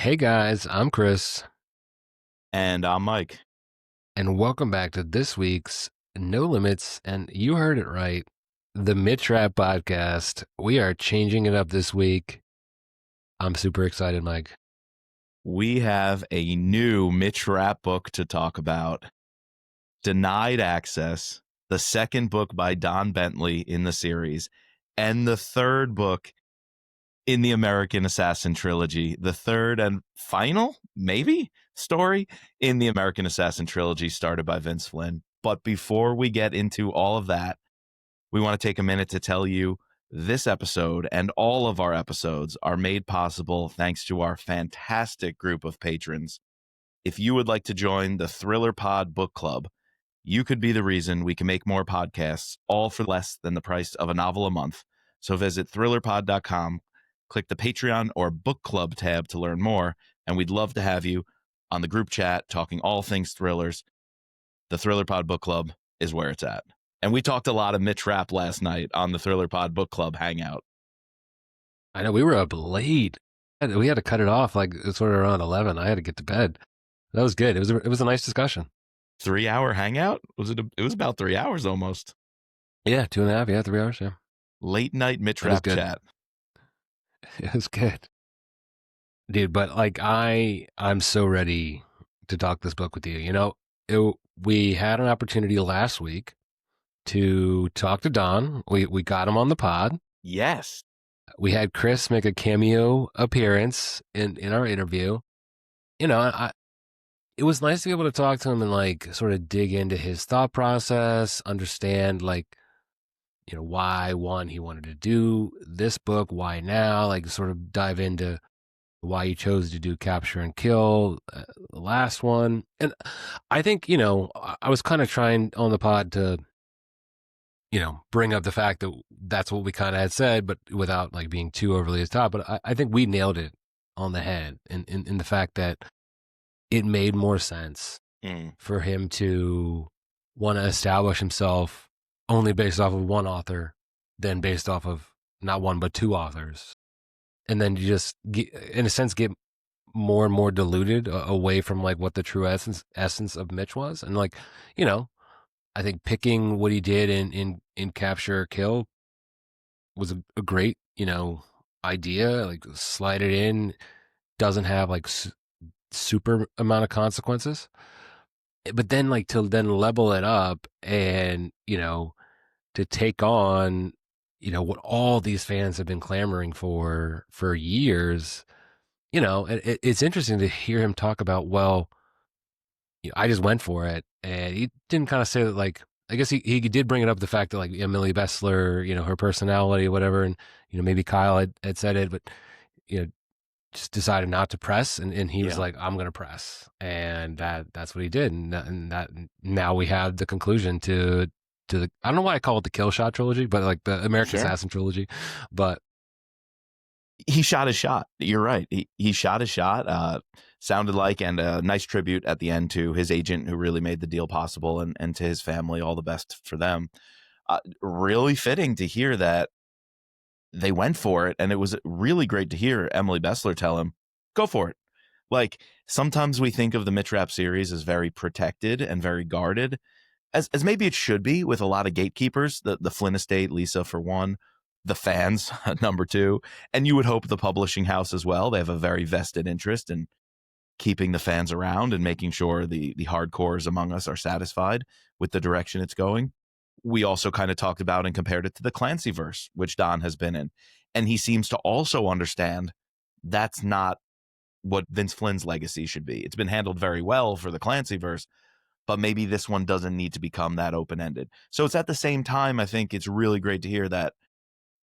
Hey guys, I'm Chris, And I'm Mike. and welcome back to this week's No Limits. And you heard it right, the Mitch Rapp Podcast. We are changing it up this week. I'm super excited, Mike. We have a new Mitch Rapp book to talk about. Denied Access, the second book by Don Bentley in the series, and the third book in the American Assassin trilogy, the third and final, maybe, story in the American Assassin trilogy started by Vince Flynn. But before we get into all of that, we want to take a minute to tell you this episode and all of our episodes are made possible thanks to our fantastic group of patrons. If you would like to join the Thriller Pod Book Club, you could be the reason we can make more podcasts, all for less than the price of a novel a month. So visit thrillerpod.com, click the Patreon or Book Club tab to learn more, and we'd love to have you on the group chat talking all things thrillers. The Thriller Pod Book Club is where it's at. And we talked a lot of Mitch Rapp last night on the Thriller Pod Book Club hangout. I know we were up late. We had to cut it off like sort of around 11. I had to get to bed. That was good. It was a nice discussion. 3-hour hangout? It was about 3 hours almost. Yeah, 2.5. Yeah, 3 hours. Yeah, Late night Mitch Rapp chat. It was good, dude. But like, I'm so ready to talk this book with you. You know, we had an opportunity last week to talk to Don. We got him on the pod. Yes. We had Chris make a cameo appearance in our interview. You know, it was nice to be able to talk to him and like sort of dig into his thought process, understand like, you know, why he wanted to do this book, why now, like sort of dive into why he chose to do Capture and Kill, the last one. And I think, you know, I was kind of trying on the pod to, you know, bring up the fact that that's what we kind of had said, but without like being too overly as top. But I think we nailed it on the head in the fact that it made more sense for him to want to establish himself only based off of one author than based off of not one, but two authors. And then you just, in a sense, get more and more diluted away from like what the true essence of Mitch was. And like, you know, I think picking what he did in Capture or Kill was a great, you know, idea. Like slide it in, doesn't have like super amount of consequences. But then like to then level it up and, you know, to take on, you know, what all these fans have been clamoring for years. You know, it's interesting to hear him talk about, well, you know, I just went for it. And he didn't kind of say that, like, I guess he did bring it up, the fact that like Emily Bessler, you know, her personality, whatever. And, you know, maybe Kyle had said it, but, you know, just decided not to press. And he was like, I'm going to press. And that's what he did. And that now we have the conclusion to the, I don't know why I call it the Kill Shot trilogy, but like the American Assassin trilogy. But he shot his shot. You're right. He shot his shot. Sounded like, and a nice tribute at the end to his agent who really made the deal possible, and to his family, all the best for them. Really fitting to hear that they went for it, and it was really great to hear Emily Bessler tell him, go for it. Like, sometimes we think of the Mitch Rapp series as very protected and very guarded, as maybe it should be, with a lot of gatekeepers, the Flynn estate, Lisa for one, the fans, number two, and you would hope the publishing house as well. They have a very vested interest in keeping the fans around and making sure the hardcores among us are satisfied with the direction it's going. We also kind of talked about and compared it to the Clancyverse, which Don has been in. And he seems to also understand that's not what Vince Flynn's legacy should be. It's been handled very well for the Clancyverse, but maybe this one doesn't need to become that open-ended. So it's at the same time, I think it's really great to hear that,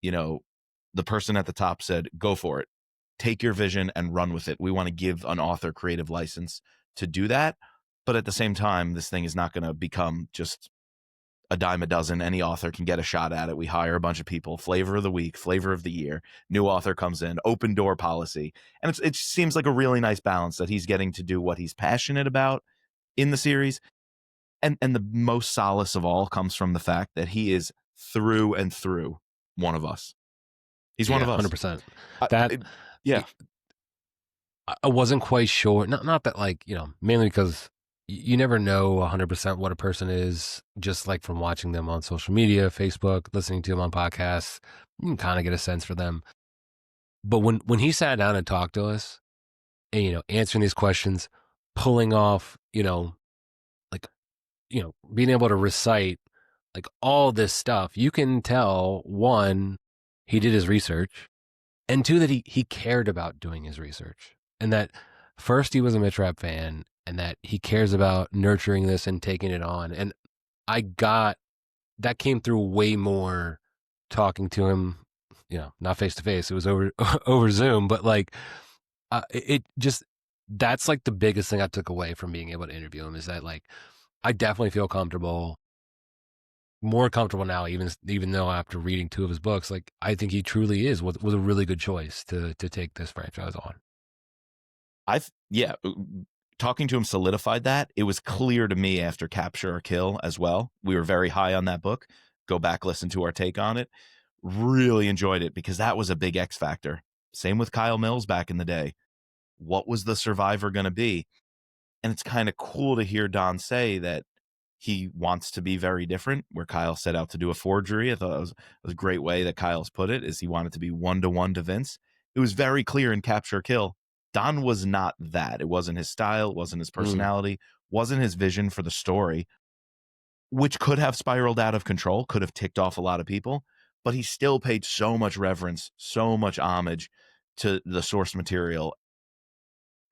you know, the person at the top said, go for it. Take your vision and run with it. We want to give an author creative license to do that. But at the same time, this thing is not going to become just a dime a dozen. Any author can get a shot at it. We hire a bunch of people, flavor of the week, flavor of the year, new author comes in, open door policy. And it seems like a really nice balance that he's getting to do what he's passionate about in the series. And the most solace of all comes from the fact that he is through and through one of us. He's one of us. 100%. That, yeah. I wasn't quite sure. Not that like, mainly because you never know 100% what a person is just like from watching them on social media, Facebook, listening to them on podcasts. You can kind of get a sense for them. But when he sat down and talked to us and, answering these questions, pulling off, like, being able to recite like all this stuff, you can tell one, he did his research, and two, that he cared about doing his research, and that first he was a Mitch Rapp fan, and that he cares about nurturing this and taking it on. And I got that came through way more talking to him, not face to face. It was over over Zoom, but like it just that's like the biggest thing I took away from being able to interview him is that like I definitely feel comfortable, more comfortable now, even though after reading two of his books, like I think he truly was a really good choice to take this franchise on. Yeah, talking to him solidified that. It was clear to me after Capture or Kill as well. We were very high on that book. Go back, listen to our take on it. Really enjoyed it because that was a big X factor. Same with Kyle Mills back in the day. What was the survivor going to be? And it's kind of cool to hear Don say that he wants to be very different, where Kyle set out to do a forgery. I thought it was a great way that Kyle's put it, is he wanted to be one-to-one to Vince. It was very clear in Capture or Kill. Don was not that. It wasn't his style. It wasn't his personality. Wasn't his vision for the story, which could have spiraled out of control, could have ticked off a lot of people, but he still paid so much reverence, so much homage to the source material.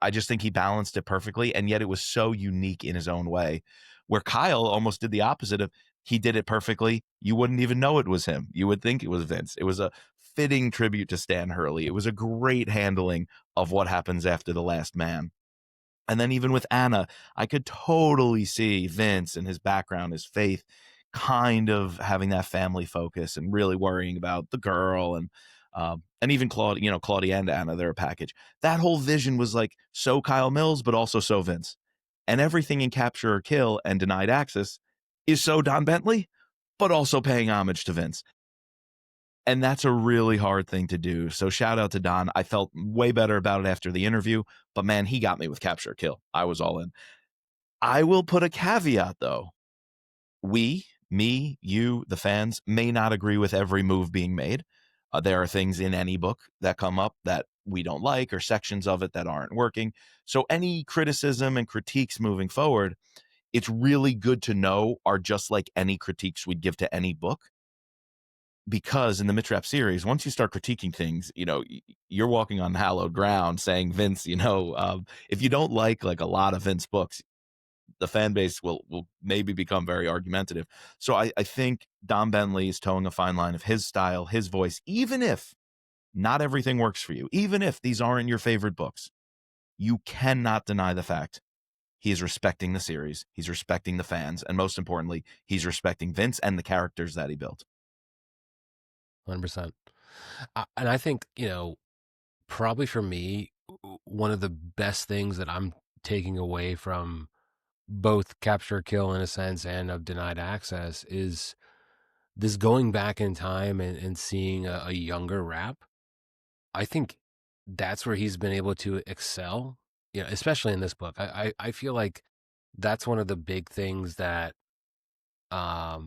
I just think he balanced it perfectly, and yet it was so unique in his own way, where Kyle almost did the opposite of, he did it perfectly. You wouldn't even know it was him. You would think it was Vince. It was a fitting tribute to Stan Hurley. It was a great handling of what happens after The Last Man. And then even with Anna, I could totally see Vince and his background, his faith, kind of having that family focus and really worrying about the girl and even Claudia and Anna, they're a package. That whole vision was like so Kyle Mills, but also so Vince. And everything in Capture or Kill and Denied Access is so Don Bentley, but also paying homage to Vince. And that's a really hard thing to do. So shout out to Don. I felt way better about it after the interview, but man, he got me with Capture or Kill. I was all in. I will put a caveat though. We, me, you, the fans, may not agree with every move being made. There are things in any book that come up that we don't like, or sections of it that aren't working. So any criticism and critiques moving forward, it's really good to know are just like any critiques we'd give to any book. Because in the Mitch Rapp series, once you start critiquing things, you're walking on hallowed ground saying, Vince, if you don't like a lot of Vince books, the fan base will maybe become very argumentative. So I think Don Bentley is towing a fine line of his style, his voice, even if not everything works for you, even if these aren't your favorite books, you cannot deny the fact he is respecting the series, he's respecting the fans, and most importantly, he's respecting Vince and the characters that he built. 100%. And I think, probably for me, one of the best things that I'm taking away from both Capture or Kill in a sense and of Denied Access is this going back in time and seeing a younger Rapp. I think that's where he's been able to excel, especially in this book. I feel like that's one of the big things that um,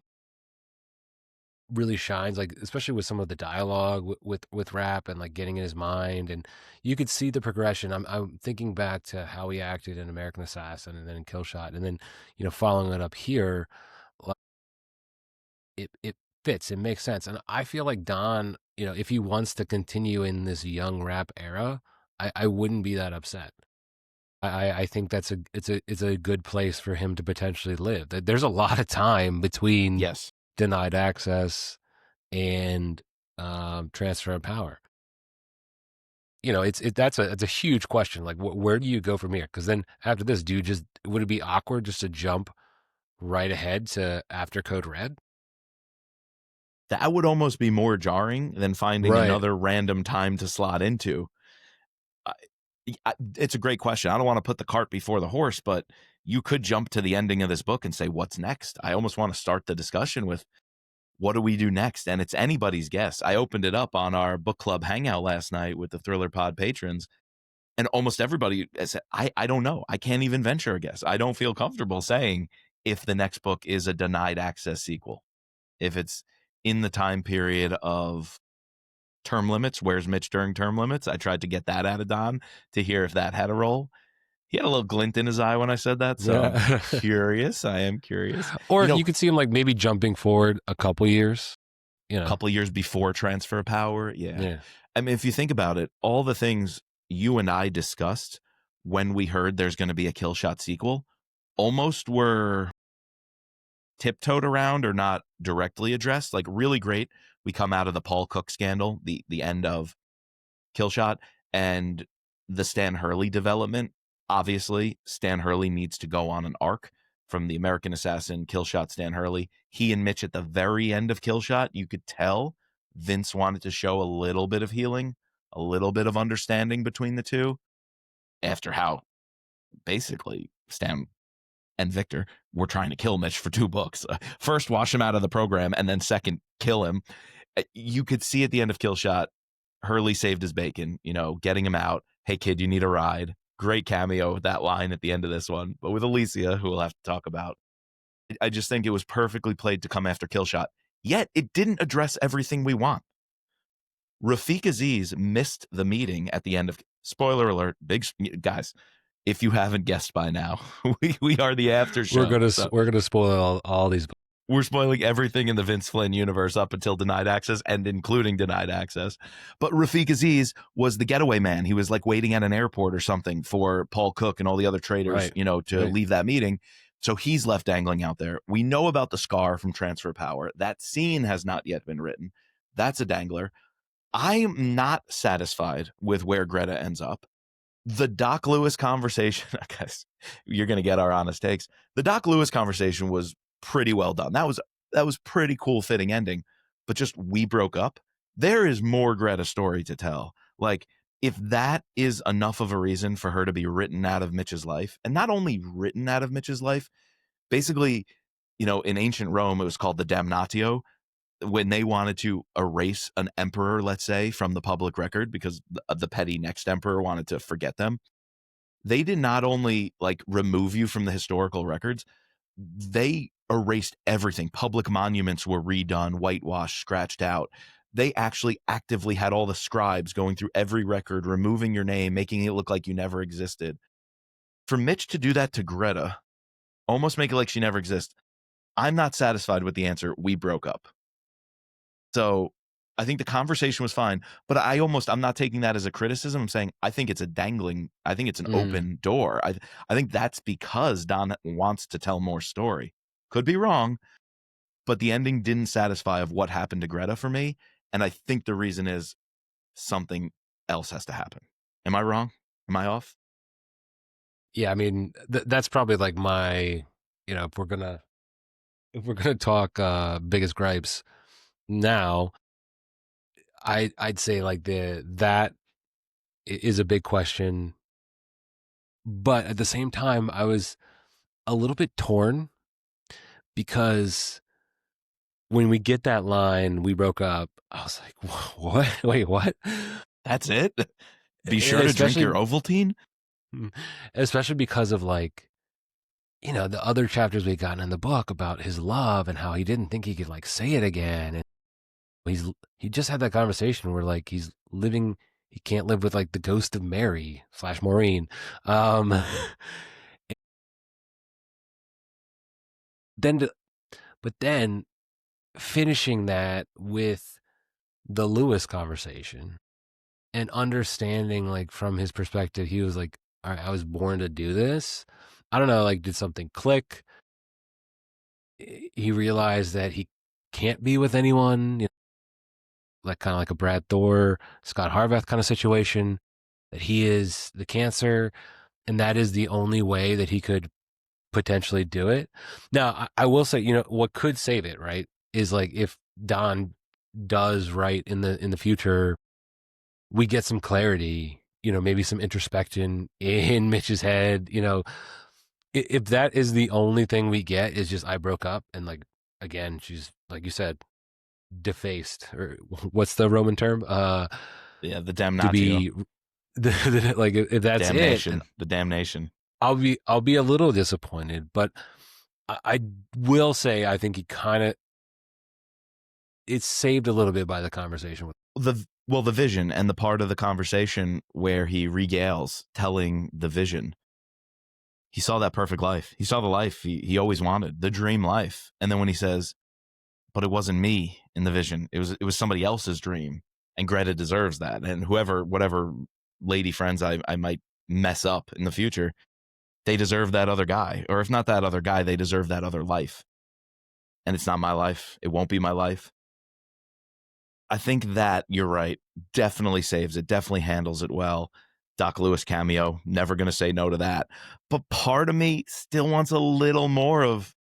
really shines, like especially with some of the dialogue with Rapp and like getting in his mind, and you could see the progression. I'm thinking back to how he acted in American Assassin and then in Kill Shot, and then following it up here, like, it fits, it makes sense, and I feel like Don, if he wants to continue in this young Rapp era, I wouldn't be that upset. I think it's a good place for him to potentially live. There's a lot of time between Yes. Denied Access and Transfer of Power. It's a huge question. Like, where do you go from here? Because then after this, would it be awkward just to jump right ahead to After Code Red? That would almost be more jarring than finding Right. another random time to slot into. It's a great question. I don't want to put the cart before the horse, but you could jump to the ending of this book and say, what's next? I almost want to start the discussion with, what do we do next? And it's anybody's guess. I opened it up on our book club hangout last night with the Thriller Pod patrons. And almost everybody said, I don't know. I can't even venture a guess. I don't feel comfortable saying if the next book is a denied access sequel. If it's in the time period of term limits, where's Mitch during term limits? I tried to get that out of Don to hear if that had a role. He had a little glint in his eye when I said that, so I'm curious. I am curious. Or you could see him like maybe jumping forward a couple years. A couple years before transfer power. Yeah. I mean, if you think about it, all the things you and I discussed when we heard there's going to be a Kill Shot sequel almost were tiptoed around or not directly addressed. Like, really great. We come out of the Paul Cook scandal, the end of Kill Shot, and the Stan Hurley development. Obviously, Stan Hurley needs to go on an arc from the American Assassin, Kill Shot, Stan Hurley. He and Mitch at the very end of Kill Shot, you could tell Vince wanted to show a little bit of healing, a little bit of understanding between the two, after how basically Stan and Victor were trying to kill Mitch for 2 books. First, wash him out of the program, and then second, kill him. You could see at the end of Kill Shot, Hurley saved his bacon, getting him out. Hey, kid, you need a ride. Great cameo with that line at the end of this one. But with Alicia, who we'll have to talk about, I just think it was perfectly played to come after Kill Shot. Yet, it didn't address everything we want. Rafiq Aziz missed the meeting at the end of... Spoiler alert, guys, if you haven't guessed by now, we are the after show. We're gonna spoil all these. We're spoiling everything in the Vince Flynn universe up until Denied Access and including Denied Access. But Rafiq Aziz was the getaway man. He was like waiting at an airport or something for Paul Cook and all the other traders, to leave that meeting. So he's left dangling out there. We know about the scar from Transfer Power. That scene has not yet been written. That's a dangler. I'm not satisfied with where Greta ends up. The Doc Lewis conversation, I guess you're going to get our honest takes. The Doc Lewis conversation was pretty well done. That was pretty cool, fitting ending. But just we broke up. There is more Greta story to tell. Like, if that is enough of a reason for her to be written out of Mitch's life, and not only written out of Mitch's life, basically, in ancient Rome, it was called the damnatio, when they wanted to erase an emperor, let's say, from the public record because the petty next emperor wanted to forget them. They did not only remove you from the historical records, they erased everything. Public monuments were redone, whitewashed, scratched out. They actually actively had all the scribes going through every record, removing your name, making it look like you never existed. For Mitch to do that to Greta, almost make it like she never exists, I'm not satisfied with the answer, we broke up. So I think the conversation was fine, but I'm not taking that as a criticism. I'm saying I think it's an open door. I think that's because Don wants to tell more story. Could be wrong, but the ending didn't satisfy of what happened to Greta for me. And I think the reason is something else has to happen. Am I wrong? Am I off? Yeah, I mean, that's probably like my, if we're gonna talk biggest gripes now, I'd say that is a big question, but at the same time, I was a little bit torn because when we get that line, we broke up, I was like, what? Wait, what? That's it? Be sure to drink your Ovaltine? Especially because of the other chapters we gotten in the book about his love and how he didn't think he could say it again. And he just had that conversation where he can't live with the ghost of Mary / Maureen. Then finishing that with the Lewis conversation and understanding from his perspective, he was like, all right, I was born to do this. I don't know, did something click? He realized that he can't be with anyone, kind of like a Brad Thor, Scott Harvath kind of situation, that he is the cancer, and that is the only way that he could potentially do it. Now, I will say, what could save it, right, is if Don does write in the future, we get some clarity, maybe some introspection in Mitch's head, if that is the only thing we get is just I broke up and again, she's like you said, defaced, or what's the Roman term? The damnatio. like if that's it, then The damnation. I'll be a little disappointed. But I will say I think he kind of it's saved a little bit by the conversation with The vision and the part of the conversation where he regales telling the vision. He saw that perfect life. He saw the life he always wanted, the dream life. And then when he says, but it wasn't me in the vision, it was somebody else's dream. And Greta deserves that. And whatever lady friends I might mess up in the future, they deserve that other guy. Or if not that other guy, they deserve that other life. And it's not my life. It won't be my life. I think that, you're right, definitely saves it, definitely handles it well. Doc Lewis cameo, never going to say no to that. But part of me still wants a little more of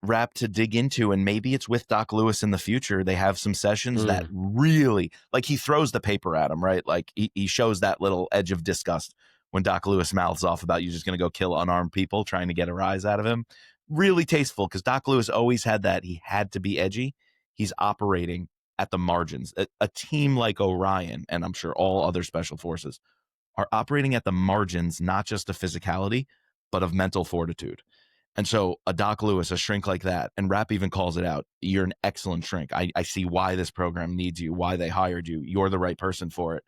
Rapp to dig into, and maybe it's with Doc Lewis in the future. They have some sessions that really, like, he throws the paper at him, right? Like he shows that little edge of disgust when Doc Lewis mouths off about you just going to go kill unarmed people trying to get a rise out of him. Really tasteful, because Doc Lewis always had that. He had to be edgy. He's operating at the margins. A team like Orion, and I'm sure all other special forces, are operating at the margins, not just of physicality, but of mental fortitude. And so a Doc Lewis, a shrink like that, and Rapp even calls it out. You're an excellent shrink. I see why this program needs you, why they hired you. You're the right person for it.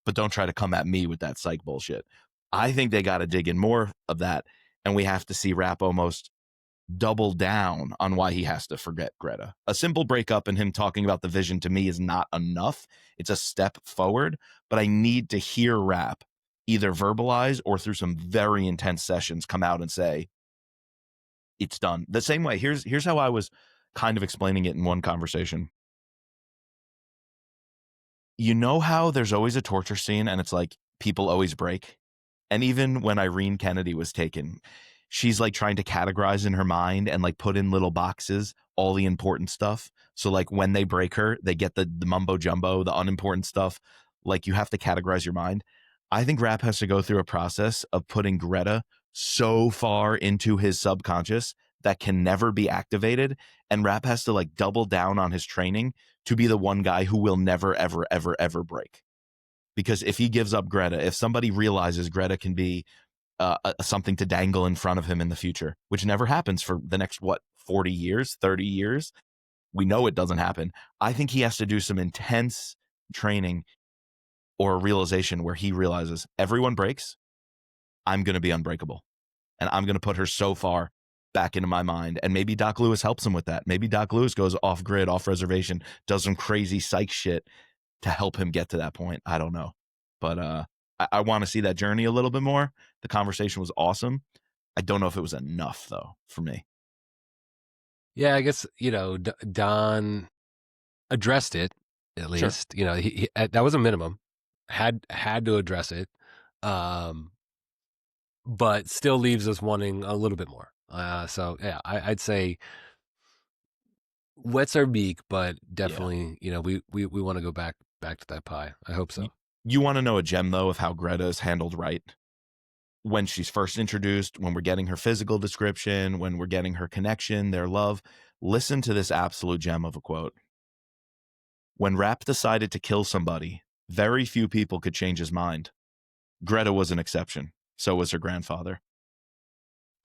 But don't try to come at me with that psych bullshit. I think they got to dig in more of that. And we have to see Rapp almost double down on why he has to forget Greta. A simple breakup and him talking about the vision to me is not enough. It's a step forward, but I need to hear Rapp either verbalize or through some very intense sessions come out and say, it's done. The same way, here's how I was kind of explaining it in one conversation. You know how there's always a torture scene and it's like people always break? And even when Irene Kennedy was taken, she's like trying to categorize in her mind and like put in little boxes all the important stuff. So like when they break her, they get the mumbo jumbo, the unimportant stuff. Like you have to categorize your mind. I think Rapp has to go through a process of putting Greta so far into his subconscious that can never be activated. And Rapp has to like double down on his training to be the one guy who will never, ever, ever, ever break. Because if he gives up Greta, if somebody realizes Greta can be something to dangle in front of him in the future, which never happens for the next, 40 years, 30 years. We know it doesn't happen. I think he has to do some intense training or a realization where he realizes everyone breaks. I'm going to be unbreakable. And I'm going to put her so far back into my mind. And maybe Doc Lewis helps him with that. Maybe Doc Lewis goes off grid, off reservation, does some crazy psych shit to help him get to that point. I don't know. But I want to see that journey a little bit more. The conversation was awesome. I don't know if it was enough, though, for me. Yeah, I guess, Don addressed it, at least. Sure. He that was a minimum. Had to address it. But still leaves us wanting a little bit more. So, yeah, I'd say wets our beak, but definitely, we want to go back to that pie. I hope so. You want to know a gem, though, of how Greta is handled right? When she's first introduced, when we're getting her physical description, when we're getting her connection, their love, listen to this absolute gem of a quote. When Rapp decided to kill somebody, very few people could change his mind. Greta was an exception. So was her grandfather.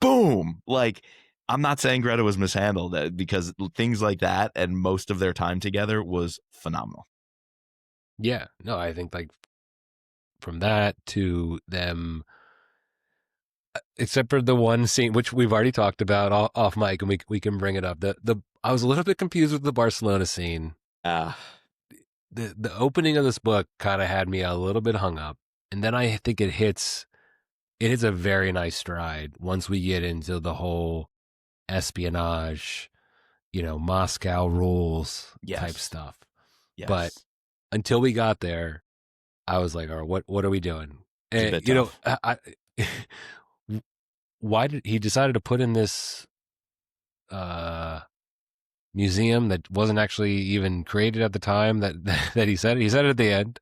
Boom! Like, I'm not saying Greta was mishandled, because things like that and most of their time together was phenomenal. Yeah. No, I think like from that to them, except for the one scene, which we've already talked about off mic, and we can bring it up. I was a little bit confused with the Barcelona scene. The opening of this book kind of had me a little bit hung up, and then I think it hits a very nice stride once we get into the whole espionage, Moscow rules type stuff. Yes. But until we got there, I was like, all right, what are we doing? And, why did he decided to put in this museum that wasn't actually even created at the time that he said it? He said it at the end.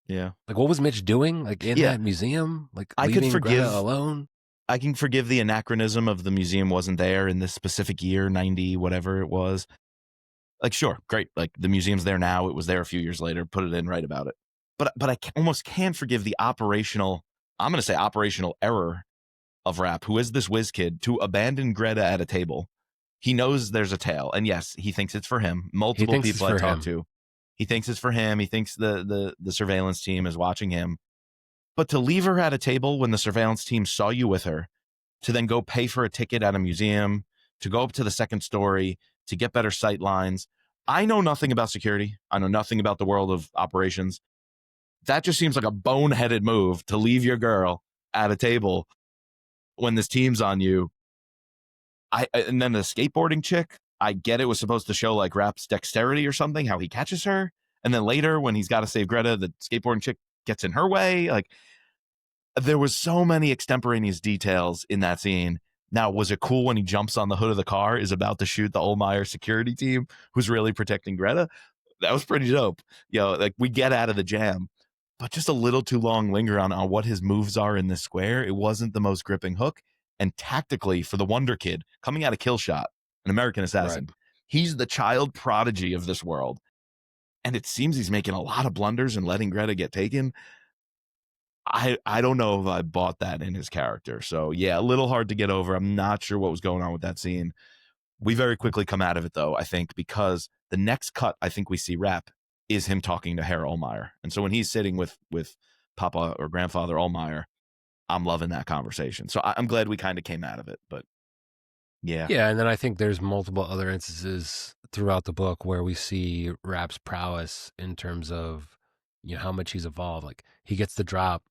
Yeah. Like, what was Mitch doing? Like in that museum? Like, I could forgive Greta alone. I can forgive the anachronism of the museum wasn't there in this specific year, 90, whatever it was. Like, sure, great. Like, the museum's there now. It was there a few years later. Put it in, write about it. but I almost can't forgive the operational, I'm going to say operational error of Rapp, who is this whiz kid, to abandon Greta at a table. He knows there's a tail, and yes, he thinks it's for him. He Multiple thinks it's people I for talked him. to, he thinks it's for him. He thinks the surveillance team is watching him. But to leave her at a table when the surveillance team saw you with her, to then go pay for a ticket at a museum, to go up to the second story, to get better sight lines. I know nothing about security. I know nothing about the world of operations. That just seems like a boneheaded move to leave your girl at a table when this team's on you. And then the skateboarding chick, I get it was supposed to show like Rapp's dexterity or something, how he catches her. And then later when he's got to save Greta, the skateboarding chick gets in her way. Like, there was so many extemporaneous details in that scene. Now, was it cool when he jumps on the hood of the car, is about to shoot the Ohlmeyer security team who's really protecting Greta? That was pretty dope. Like, we get out of the jam, but just a little too long linger on what his moves are in this square. It wasn't the most gripping hook. And tactically, for the Wonder Kid coming out of Killshot, an American assassin, Right. he's the child prodigy of this world. And it seems he's making a lot of blunders and letting Greta get taken. I don't know if I bought that in his character. So yeah, a little hard to get over. I'm not sure what was going on with that scene. We very quickly come out of it though, I think, because the next cut I think we see Rapp is him talking to Herr Ohlmeyer. And so when he's sitting with Papa or Grandfather Ohlmeyer, I'm loving that conversation. So I'm glad we kind of came out of it. But yeah. Yeah, and then I think there's multiple other instances throughout the book where we see Rapp's prowess in terms of, how much he's evolved. Like, he gets the drop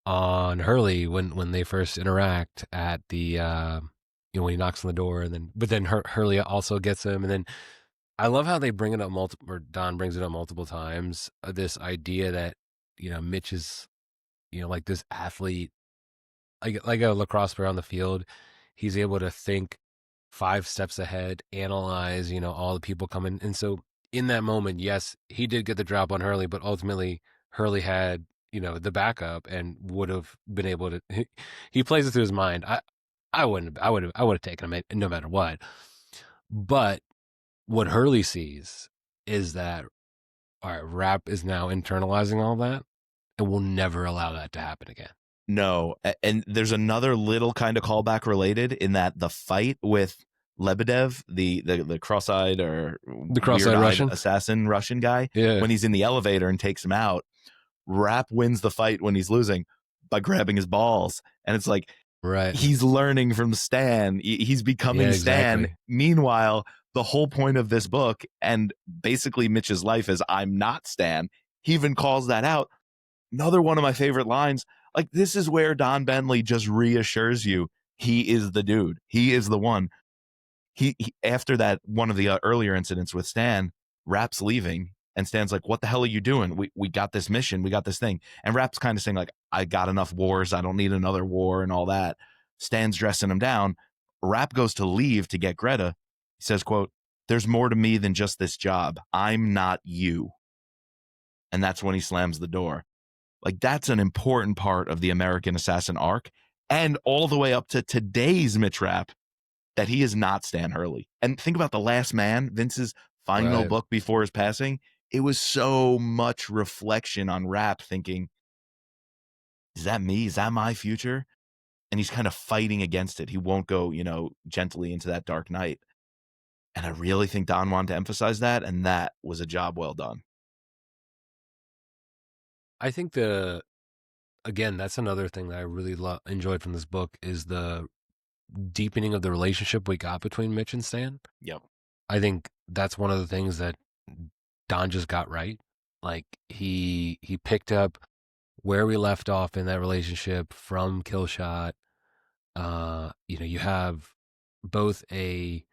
on Hurley when they first interact at the when he knocks on the door, and then Hurley also gets him. And then I love how they bring it up or Don brings it up multiple times, this idea that Mitch is like this athlete, like a lacrosse player on the field. He's able to think 5 steps ahead, analyze all the people coming. And so in that moment, yes, he did get the drop on Hurley, but ultimately Hurley had the backup and would have been able to. He plays it through his mind. I would have taken him no matter what. But what Hurley sees is that, all right, Rapp is now internalizing all that, and will never allow that to happen again. No, and there's another little kind of callback related in that the fight with Lebedev, the cross-eyed or The cross-eyed Russian assassin Russian guy, yeah, when he's in the elevator and takes him out, Rapp wins the fight when he's losing by grabbing his balls. And it's like, right, he's learning from Stan. He's becoming Stan. Exactly. Meanwhile, the whole point of this book and basically Mitch's life is I'm not Stan. He even calls that out. Another one of my favorite lines. Like, this is where Don Bentley just reassures you he is the dude. He is the one. He after that, one of the earlier incidents with Stan, Rapp's leaving, and Stan's like, "What the hell are you doing? We got this mission. We got this thing." And Rapp's kind of saying like, "I got enough wars. I don't need another war," and all that. Stan's dressing him down. Rapp goes to leave to get Greta. He says, "Quote: There's more to me than just this job. I'm not you." And that's when he slams the door. Like, that's an important part of the American Assassin arc, and all the way up to today's Mitch Rapp, that he is not Stan Hurley. And think about The Last Man, Vince's final Right. book before his passing. It was so much reflection on Rapp thinking, is that me? Is that my future? And he's kind of fighting against it. He won't go, gently into that dark night. And I really think Don wanted to emphasize that, and that was a job well done. I think again, that's another thing that I really enjoyed from this book is the deepening of the relationship we got between Mitch and Stan. Yep. I think that's one of the things that Don just got right. Like, he picked up where we left off in that relationship from Killshot. You have both a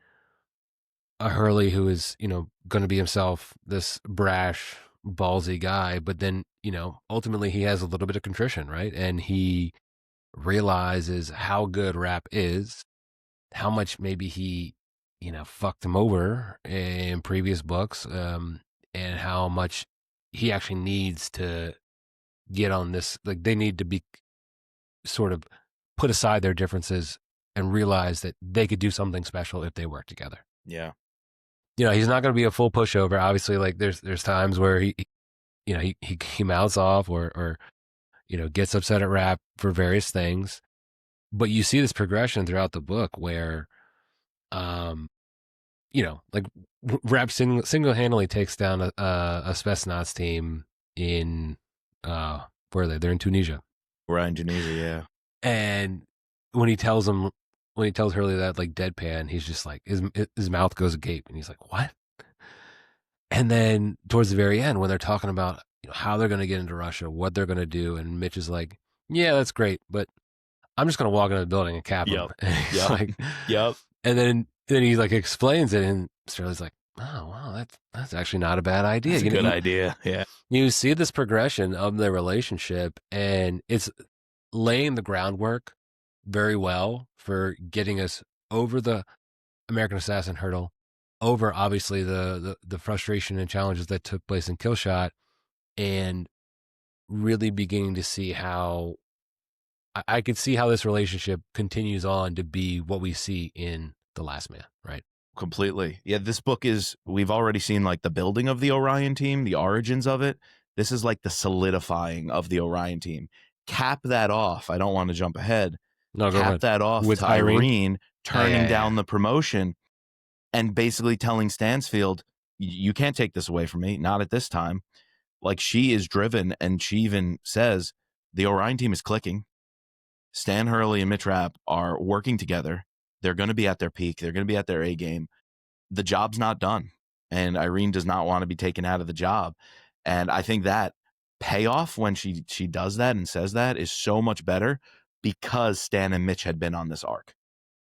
Hurley who is, going to be himself, this brash, ballsy guy, but then, ultimately he has a little bit of contrition, right? And he realizes how good Rapp is, how much maybe he, fucked him over in previous books, and how much he actually needs to get on this. Like, they need to be sort of put aside their differences and realize that they could do something special if they work together. Yeah. He's not going to be a full pushover. Obviously, like there's times where he mouths off or gets upset at Rapp for various things. But you see this progression throughout the book where, like Rapp single-handedly takes down a Spetsnaz team in, where are they? They're in Tunisia. We're in Tunisia, yeah. And when he tells Hurley that, like, deadpan, he's just like, his mouth goes agape, and he's like, what? And then towards the very end, when they're talking about how they're going to get into Russia, what they're going to do, and Mitch is like, yeah, that's great, but I'm just going to walk into the building and cap him. And he's like, yep. And then he like explains it, and Sterling's like, oh wow, that's actually not a bad idea. That's a good idea. Yeah. You see this progression of their relationship, and it's laying the groundwork very well for getting us over the American Assassin hurdle, over obviously the frustration and challenges that took place in Killshot, and really beginning to see how I could see how this relationship continues on to be what we see in The Last Man, right? Completely. Yeah, this book we've already seen like the building of the Orion team, the origins of it. This is like the solidifying of the Orion team. Cap that off. I don't want to jump ahead. No, go ahead. That off with to Irene turning down the promotion and basically telling Stansfield, you can't take this away from me, not at this time. Like, she is driven, and she even says the Orion team is clicking. Stan Hurley and Mitch Rapp are working together. They're going to be at their peak. They're going to be at their A game. The job's not done, and Irene does not want to be taken out of the job. And I think that payoff when she does that and says that is so much better because Stan and Mitch had been on this arc.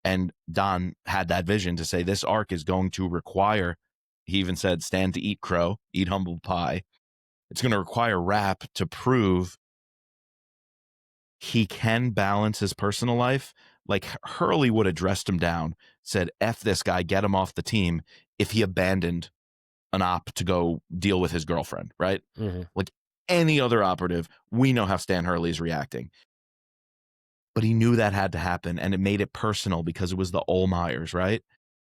And Don had that vision to say this arc is going to require, he even said, Stan to eat crow, eat humble pie. It's going to require Rapp to prove he can balance his personal life. Like, Hurley would have dressed him down, said, F this guy, get him off the team if he abandoned an op to go deal with his girlfriend, right? Mm-hmm. Like any other operative, we know how Stan Hurley is reacting. But he knew that had to happen, and it made it personal because it was the Ohlmeyers, right?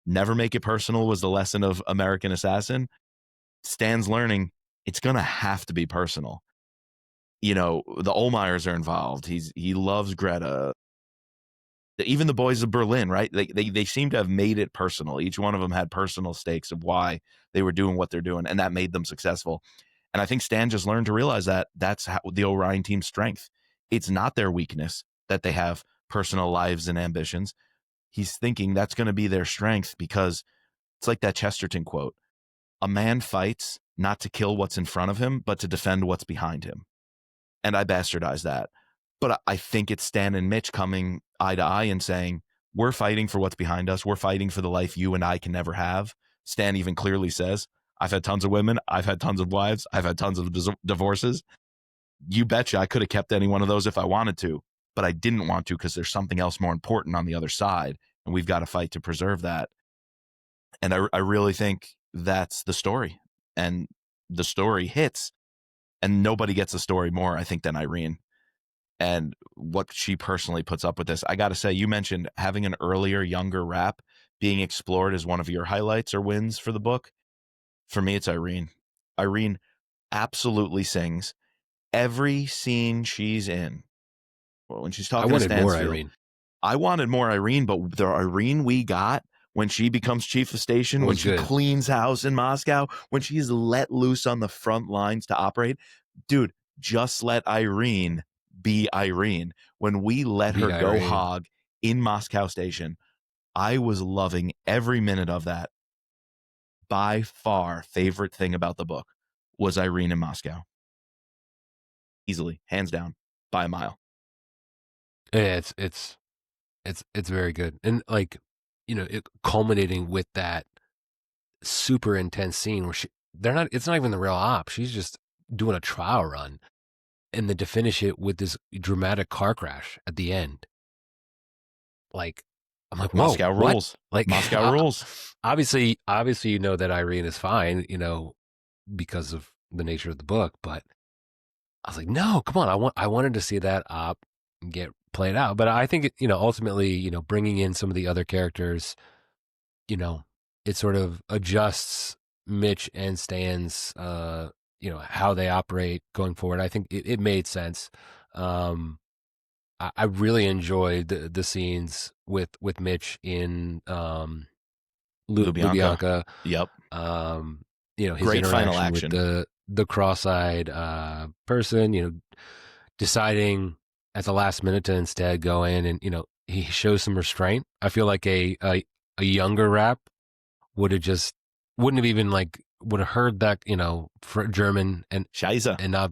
Never make it personal was the lesson of American Assassin. Stan's learning it's going to have to be personal. The Ohlmeyers are involved. He loves Greta. Even the boys of Berlin, right? They seem to have made it personal. Each one of them had personal stakes of why they were doing what they're doing, and that made them successful. And I think Stan just learned to realize that that's the Orion team's strength. It's not their weakness that they have personal lives and ambitions. He's thinking that's going to be their strength because it's like that Chesterton quote. A man fights not to kill what's in front of him, but to defend what's behind him. And I bastardize that. But I think it's Stan and Mitch coming eye to eye and saying, we're fighting for what's behind us. We're fighting for the life you and I can never have. Stan even clearly says, I've had tons of women. I've had tons of wives. I've had tons of divorces. You betcha I could have kept any one of those if I wanted to, but I didn't want to because there's something else more important on the other side, and we've got to fight to preserve that. And I really think that's the story, and the story hits, and nobody gets the story more, I think, than Irene. And what she personally puts up with this. I got to say, you mentioned having an earlier, younger Rapp being explored as one of your highlights or wins for the book. For me, it's Irene. Irene absolutely sings every scene she's in. Well, when she's talking to Stansfield, I wanted more Irene, but the Irene we got when she becomes chief of station, when she cleans house in Moscow, when she's let loose on the front lines to operate, dude, just let Irene be Irene. When we let her go hog in Moscow Station, I was loving every minute of that. By far, favorite thing about the book was Irene in Moscow. Easily, hands down, by a mile. Yeah, it's very good, and like it culminating with that super intense scene where it's not even the real op. She's just doing a trial run. And then to finish it with this dramatic car crash at the end. Like, I'm like, whoa, Moscow rules. Like, Moscow rules. Obviously, that Irene is fine, because of the nature of the book. But I was like, no, come on. I wanted to see that op get played out. But I think, ultimately, bringing in some of the other characters, it sort of adjusts Mitch and Stan's, how they operate going forward. I think it made sense. I really enjoyed the scenes with Mitch in Lubyanka. Lubyanka. Yep. His Great final interaction with action. the cross-eyed person, deciding at the last minute to instead go in and he shows some restraint. I feel like a younger Rapp wouldn't have even would have heard that for German Scheiße. and not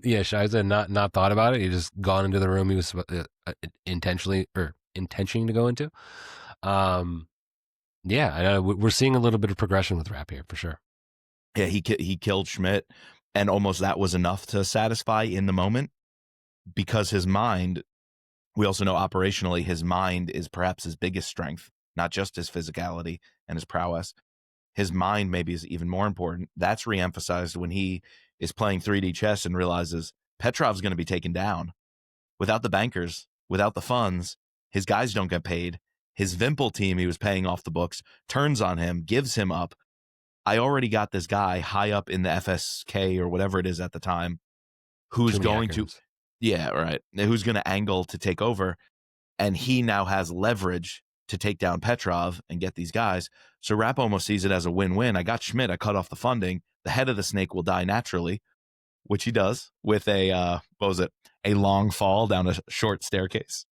yeah, Scheiße, and not thought about it. He just gone into the room he was intentionally or intentioning to go into. Yeah, I know we're seeing a little bit of progression with Rapp here for sure. Yeah, he killed Schmidt, and almost that was enough to satisfy in the moment, because his mind, we also know operationally, his mind is perhaps his biggest strength, not just his physicality and his prowess. His mind maybe is even more important. That's reemphasized when he is playing 3D chess and realizes Petrov's going to be taken down. Without the bankers, without the funds, his guys don't get paid. His Vimple team he was paying off the books turns on him, gives him up. I already got this guy high up in the FSK or whatever it is at the time who's going to, yeah, right, who's going to angle to take over. And he now has leverage to take down Petrov and get these guys. So Rapp almost sees it as a win-win. I got Schmidt. I cut off the funding. The head of the snake will die naturally, which he does with a long fall down a short staircase.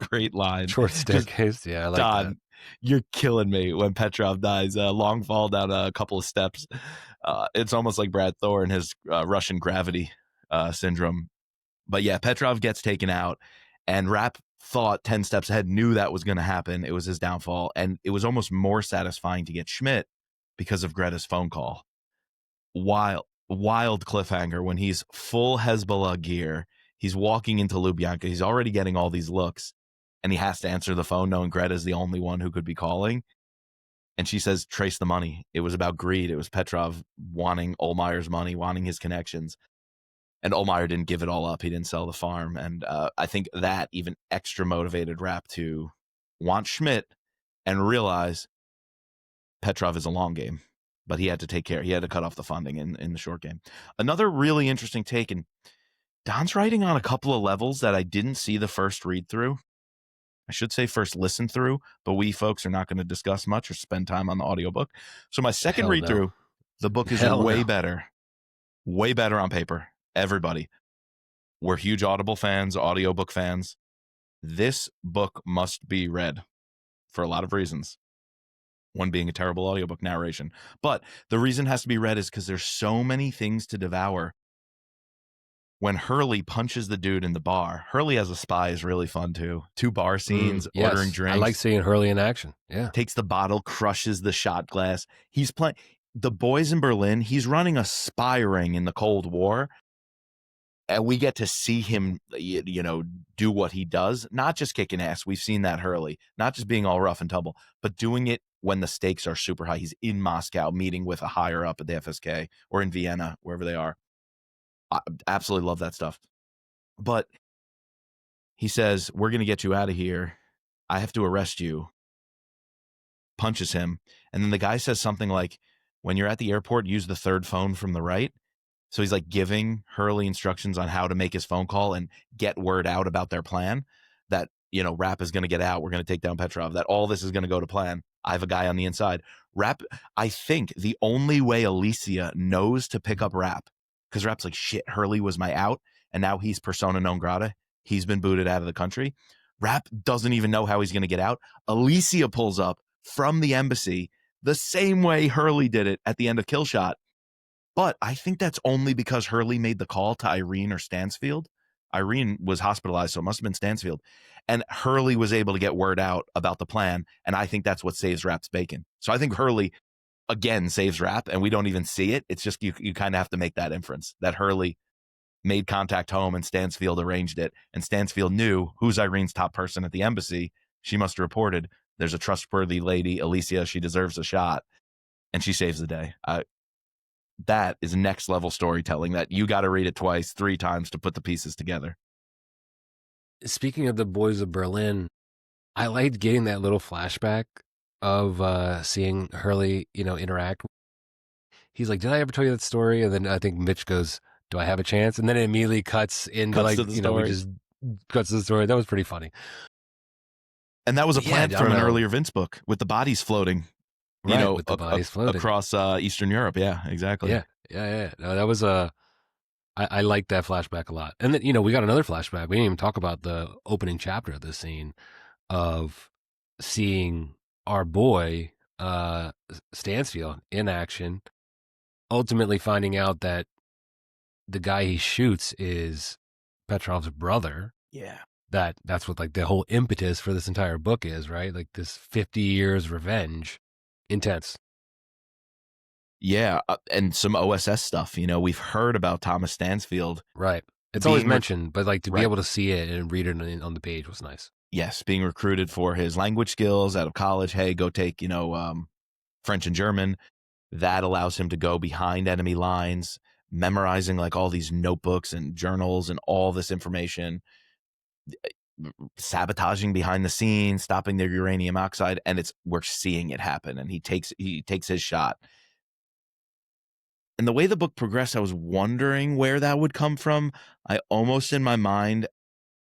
Great line. Short staircase. Yeah, I like Don, that. You're killing me when Petrov dies. Long fall down a couple of steps. It's almost like Brad Thor and his Russian gravity syndrome. But yeah, Petrov gets taken out, and Rapp thought 10 steps ahead, knew that was going to happen. It was his downfall, and it was almost more satisfying to get Schmidt because of Greta's phone call. Wild cliffhanger when he's full Hezbollah gear. He's walking into Lubyanka. He's already getting all these looks, and he has to answer the phone knowing Greta's the only one who could be calling. And she says, trace the money. It was about greed. It was Petrov wanting Olmeyer's money, wanting his connections. And Olmeyer didn't give it all up. He didn't sell the farm. And I think that even extra motivated Rapp to want Schmidt and realize Petrov is a long game. But he had to take care. He had to cut off the funding in the short game. Another really interesting take, and Don's writing on a couple of levels that I didn't see the first read through. I should say first listen through, but we folks are not going to discuss much or spend time on the audiobook. So my second read through, the book is way better on paper. Everybody, we're huge Audible fans, audiobook fans. This book must be read for a lot of reasons. One being a terrible audiobook narration. But the reason it has to be read is because there's so many things to devour. When Hurley punches the dude in the bar, Hurley as a spy is really fun too. 2 bar scenes, ordering drinks. I like seeing Hurley in action. Yeah. Takes the bottle, crushes the shot glass. He's playing the boys in Berlin. He's running a spy ring in the Cold War. And we get to see him, do what he does, not just kicking ass. We've seen that Hurley, not just being all rough and tumble, but doing it when the stakes are super high. He's in Moscow meeting with a higher up at the FSK or in Vienna, wherever they are. I absolutely love that stuff. But he says, we're going to get you out of here. I have to arrest you. Punches him. And then the guy says something like, when you're at the airport, use the third phone from the right. So he's like giving Hurley instructions on how to make his phone call and get word out about their plan that, Rapp is going to get out. We're going to take down Petrov, that all this is going to go to plan. I have a guy on the inside. Rapp, I think the only way Alicia knows to pick up Rapp, because Rapp's like, shit, Hurley was my out, and now he's persona non grata. He's been booted out of the country. Rapp doesn't even know how he's going to get out. Alicia pulls up from the embassy the same way Hurley did it at the end of Killshot. But I think that's only because Hurley made the call to Irene or Stansfield. Irene was hospitalized, so it must have been Stansfield. And Hurley was able to get word out about the plan, and I think that's what saves Rapp's bacon. So I think Hurley, again, saves Rapp, and we don't even see it. It's just you kind of have to make that inference, that Hurley made contact home and Stansfield arranged it, and Stansfield knew who's Irene's top person at the embassy. She must have reported, there's a trustworthy lady, Alicia, she deserves a shot, and she saves the day. That is next level storytelling that you got to read it twice, 3 times to put the pieces together. Speaking of the boys of Berlin, I liked getting that little flashback of seeing Hurley, interact. he's like, "Did I ever tell you that story?" And then I think Mitch goes, "Do I have a chance?" And then it immediately cuts into Cuts to the we story. just cuts to the story. That was pretty funny. And that was a But yeah, plant I from don't an know. earlier Vince book with the bodies floating, Right, with the bodies floating. across Eastern Europe. Yeah, exactly. Yeah. No, that was I liked that flashback a lot. And then, we got another flashback. We didn't even talk about the opening chapter of this scene of seeing our boy, Stansfield in action, ultimately finding out that the guy he shoots is Petrov's brother. Yeah. That's what like the whole impetus for this entire book is, right? Like this 50 years revenge. Intense. Yeah, and some OSS stuff. We've heard about Thomas Stansfield. Right. It's always being mentioned, but like to be right. able to see it and read it on the page was nice. Yes, being recruited for his language skills out of college. Hey, go take, French and German. That allows him to go behind enemy lines, memorizing like all these notebooks and journals and all this information, sabotaging behind the scenes, stopping their uranium oxide, and we're seeing it happen. And he takes his shot. And the way the book progressed, I was wondering where that would come from. I almost in my mind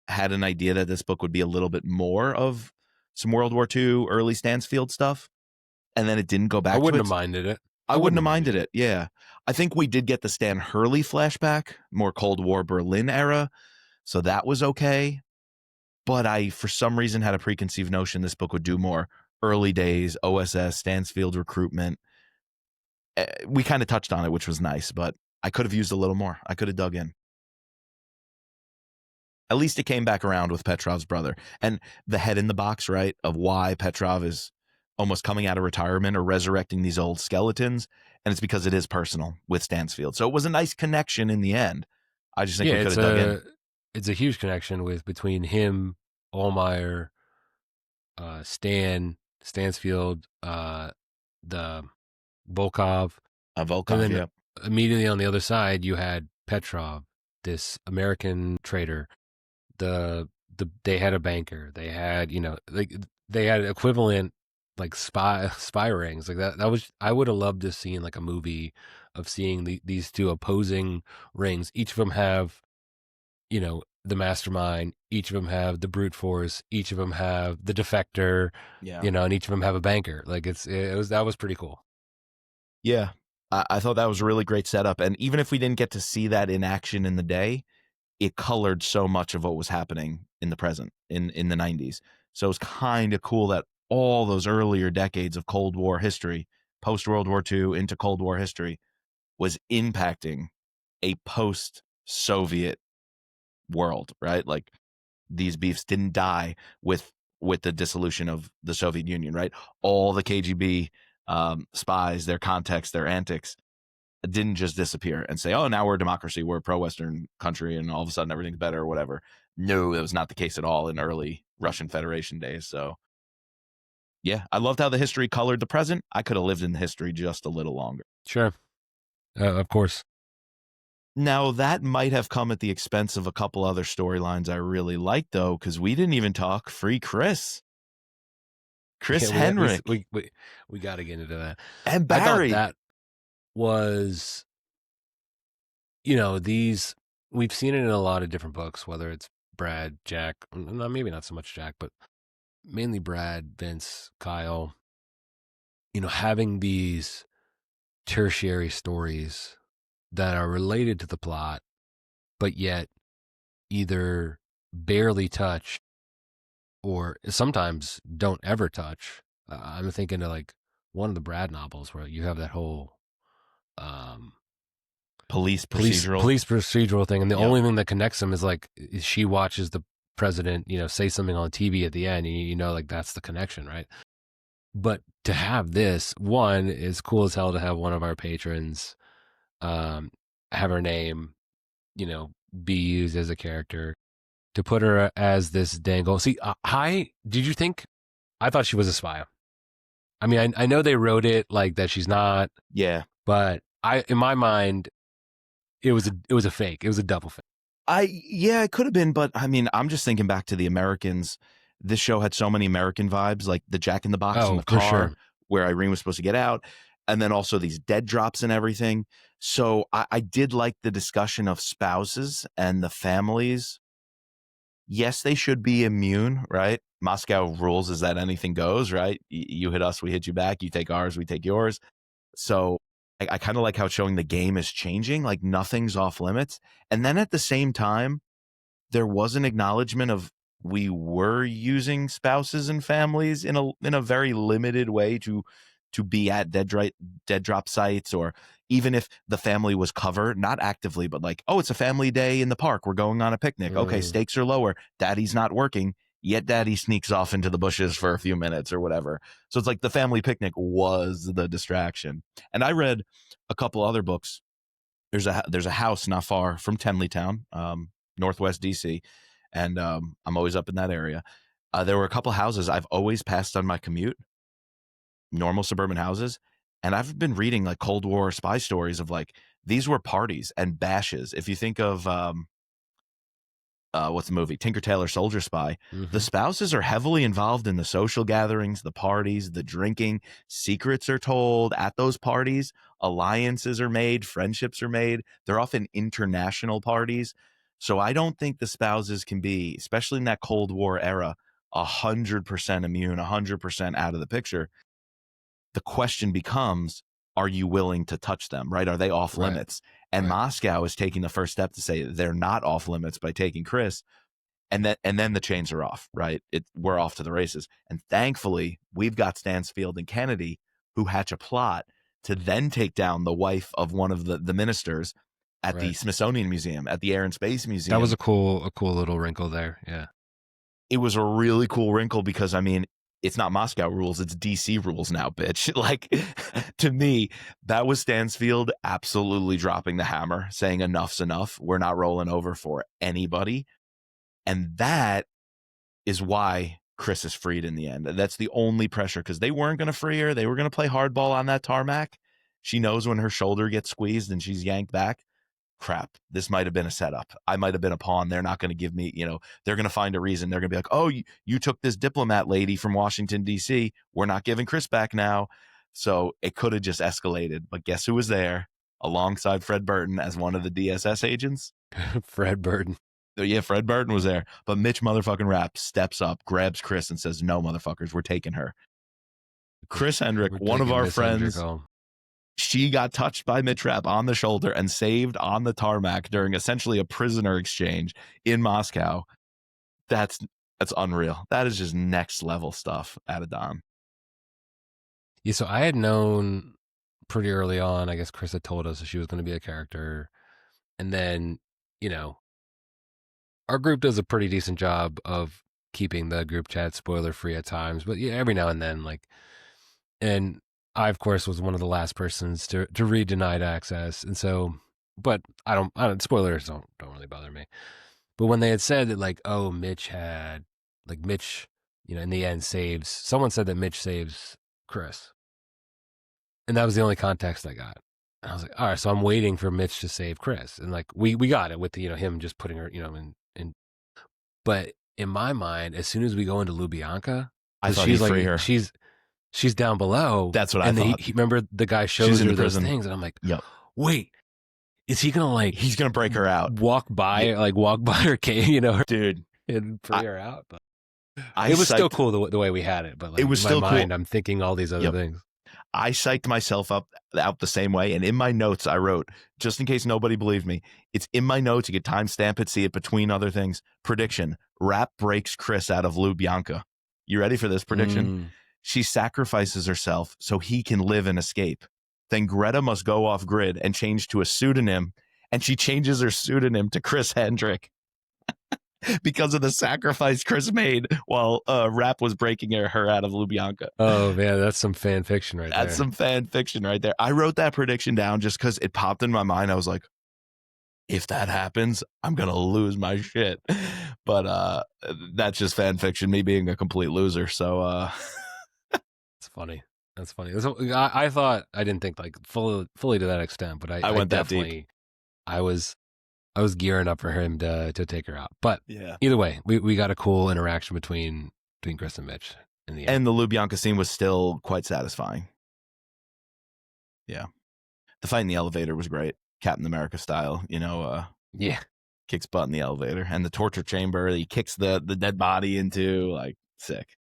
had an idea that this book would be a little bit more of some World War II early Stansfield stuff. And then it didn't go back to it. I wouldn't have minded it. I wouldn't have minded it. Yeah. I think we did get the Stan Hurley flashback, more Cold War Berlin era. So that was okay. But I, for some reason, had a preconceived notion this book would do more early days, OSS, Stansfield recruitment. We kind of touched on it, which was nice, but I could have used a little more. I could have dug in. At least it came back around with Petrov's brother. And the head in the box, right, of why Petrov is almost coming out of retirement or resurrecting these old skeletons. And it's because it is personal with Stansfield. So it was a nice connection in the end. I just think we could have dug in. It's a huge connection between him, Allmeyer, Stansfield, the Volkov. Volkov, and then yeah. Immediately on the other side, you had Petrov, this American trader. They had a banker. They had, they had equivalent like spy rings like that. That was, I would have loved to see like a movie of seeing these two opposing rings. Each of them have, the mastermind. Each of them have the brute force. Each of them have the defector. Yeah. And each of them have a banker. Like that was pretty cool. Yeah. I thought that was a really great setup. And even if we didn't get to see that in action in the day, it colored so much of what was happening in the present, in the 90s. So it was kind of cool that all those earlier decades of Cold War history, post-World War II into Cold War history, was impacting a post-Soviet world, right? Like these beefs didn't die with the dissolution of the Soviet Union, right? All the KGB spies, their contacts, their antics didn't just disappear and say, oh, now we're a democracy, we're a pro-Western country, and all of a sudden everything's better or whatever. No, that was not the case at all in early Russian Federation days. So yeah, I loved how the history colored the present. I could have lived in the history just a little longer. Sure. Of course. Now, that might have come at the expense of a couple other storylines I really liked, though, because we didn't even talk Free Chris. Chris Henrik. We got to get into that. And Barry. I thought that was, we've seen it in a lot of different books, whether it's Brad, Jack, maybe not so much Jack, but mainly Brad, Vince, Kyle, having these tertiary stories that are related to the plot, but yet either barely touch or sometimes don't ever touch. I'm thinking of like one of the Brad novels where you have that whole police procedural thing, and the only thing that connects them is like she watches the president, say something on TV at the end, and like that's the connection, right? But to have this one is cool as hell to have one of our patrons have her name, be used as a character, to put her as this dangle. See, did you think? I thought she was a spy. I mean, I know they wrote it like that she's not. Yeah. But in my mind, it was a fake. It was a double fake. It could have been, but I mean, I'm just thinking back to the Americans. This show had so many American vibes, like the Jack in the Box in the car, sure, where Irene was supposed to get out. and then also these dead drops and everything. So I did like the discussion of spouses and the families. Yes, they should be immune, right? Moscow rules is that anything goes, right? You hit us, we hit you back. You take ours, we take yours. So I kind of like how it's showing the game is changing, like nothing's off limits. And then at the same time, there was an acknowledgement of we were using spouses and families in a very limited way to be at dead drop sites, or even if the family was covered, not actively, but like, oh, it's a family day in the park, we're going on a picnic. Okay, stakes are lower. Daddy's not working, yet daddy sneaks off into the bushes for a few minutes or whatever. So it's like the family picnic was the distraction. And I read a couple other books. There's a house not far from Tenleytown, Northwest DC, and I'm always up in that area. There were a couple houses I've always passed on my commute, normal suburban houses, and I've been reading like Cold War spy stories of like these were parties and bashes. If you think of what's the movie, Tinker Tailor Soldier Spy, the spouses are heavily involved in the social gatherings, the parties, the drinking. Secrets are told at those parties. Alliances are made. Friendships are made. They're often international parties. So I don't think the spouses can be, especially in that Cold War era, 100% immune, 100% out of the picture. The question becomes, are you willing to touch them, right? Are they off limits? And Moscow is taking the first step to say they're not off limits by taking Chris. And then the chains are off, right? We're off to the races. And thankfully, we've got Stansfield and Kennedy who hatch a plot to then take down the wife of one of the ministers at the Smithsonian Museum, at the Air and Space Museum. That was a cool little wrinkle there. Yeah. It was a really cool wrinkle because, I mean, it's not Moscow rules, it's DC rules now, bitch. Like, to me, that was Stansfield absolutely dropping the hammer, saying enough's enough. We're not rolling over for anybody. And that is why Chris is freed in the end. That's the only pressure, because they weren't going to free her. They were going to play hardball on that tarmac. She knows when her shoulder gets squeezed and she's yanked back. Crap, this might have been a setup. I might have been a pawn. They're not going to give me, they're going to find a reason. They're going to be like, oh, you took this diplomat lady from Washington, D.C. We're not giving Chris back now. So it could have just escalated. But guess who was there alongside Fred Burton as one of the DSS agents? Fred Burton. Yeah, Fred Burton was there. But Mitch motherfucking Rapp steps up, grabs Chris and says, no, motherfuckers, we're taking her. Chris Hendrick, one of our friends, she got touched by Mitch Rapp on the shoulder and saved on the tarmac during essentially a prisoner exchange in Moscow. That's unreal. That is just next level stuff at a Dom. Yeah, so I had known pretty early on, I guess Chris had told us that she was going to be a character. And then, our group does a pretty decent job of keeping the group chat spoiler free at times. But yeah, every now and then, and I, of course, was one of the last persons to read denied access. And so, but I don't spoilers don't really bother me. But when they had said that, like, oh, Mitch, in the end someone said that Mitch saves Chris. And that was the only context I got. And I was like, all right, so I'm waiting for Mitch to save Chris. And like, we got it with him just putting her, in. But in my mind, as soon as we go into Lubyanka, I thought he'd free her. She's down below. That's what I thought. Remember the guy shows her those things, and I'm like, yep. Wait, is he gonna he's gonna break her out? Walk by her cave, dude, and free her out. But it was still cool the way we had it. But like, it was in still my mind, cool. I'm thinking all these other things. I psyched myself out the same way, and in my notes I wrote, just in case nobody believed me, it's in my notes. You could timestamp it, see it between other things. Prediction: Rapp breaks Chris out of Lubyanka. You ready for this prediction? She sacrifices herself so he can live and escape. Then Greta must go off grid and change to a pseudonym, and she changes her pseudonym to Chris Hendrick because of the sacrifice Chris made while Rapp was breaking her out of Lubyanka. Oh man, that's some fan fiction right there. That's some fan fiction right there. I wrote that prediction down just because it popped in my mind. I was like, if that happens, I'm going to lose my shit. But that's just fan fiction, me being a complete loser. So it's funny. That's funny. I thought, I didn't think like fully to that extent, but I went definitely, that deep. I was gearing up for him to take her out. But yeah, either way, we got a cool interaction between Chris and Mitch in the end. And the Lubyanka scene was still quite satisfying. Yeah. The fight in the elevator was great. Captain America style, Yeah. kicks butt in the elevator. And the torture chamber, he kicks the dead body into, like, sick.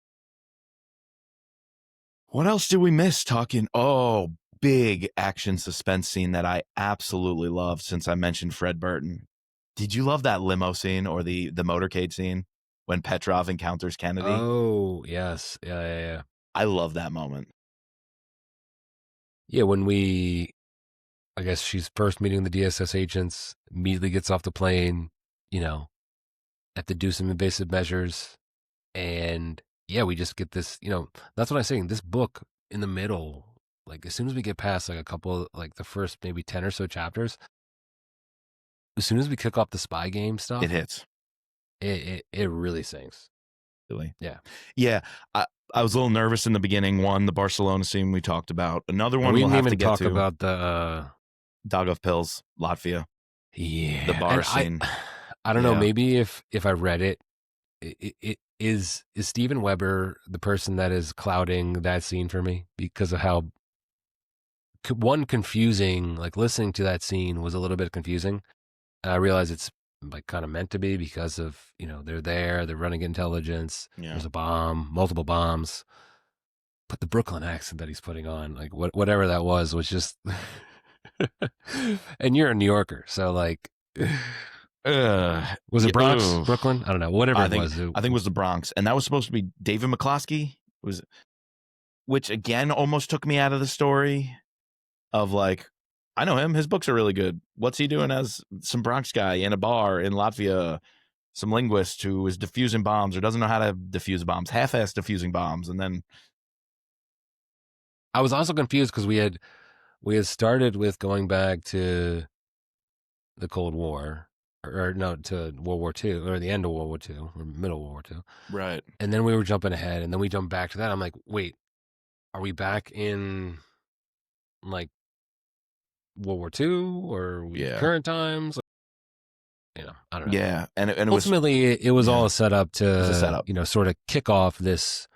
What else did we miss talking? Oh, big action suspense scene that I absolutely loved since I mentioned Fred Burton. Did you love that limo scene or the motorcade scene when Petrov encounters Kennedy? Oh, yes. Yeah. I love that moment. Yeah, when I guess she's first meeting the DSS agents, immediately gets off the plane, have to do some invasive measures. And yeah, we just get this, that's what I'm saying. This book in the middle, like as soon as we get past like a couple, like the first maybe 10 or so chapters, as soon as we kick off the spy game stuff, It hits. It really sinks. Really? Yeah. Yeah. I was a little nervous in the beginning. One, the Barcelona scene we talked about. Another one we we'll didn't have even to get talk to. about the Dagov Pills, Latvia. yeah, The bar and scene. I don't know. Yeah. Maybe if I read it is Steven Weber the person that is clouding that scene for me because of how confusing. Like listening to that scene was a little bit confusing. And I realize it's like kind of meant to be because of they're running intelligence. Yeah. There's a bomb, multiple bombs. But the Brooklyn accent that he's putting on, like whatever that was just. And you're a New Yorker, so like, was it Bronx, Brooklyn? I don't know. Whatever it was. I think it was the Bronx, and that was supposed to be David McCloskey. Which again almost took me out of the story. Of like, I know him. His books are really good. What's he doing as some Bronx guy in a bar in Latvia? Some linguist who is diffusing bombs or doesn't know how to defuse bombs, half-assed diffusing bombs, and then I was also confused because we had started with going back to the Cold War, or no, to World War II, or the end of World War II, or middle of World War II. right. And then we were jumping ahead, and then we jumped back to that. I'm like, wait, are we back in like World War II or current times? I don't know. Yeah, and it ultimately it was all set up to a setup. Sort of kick off this,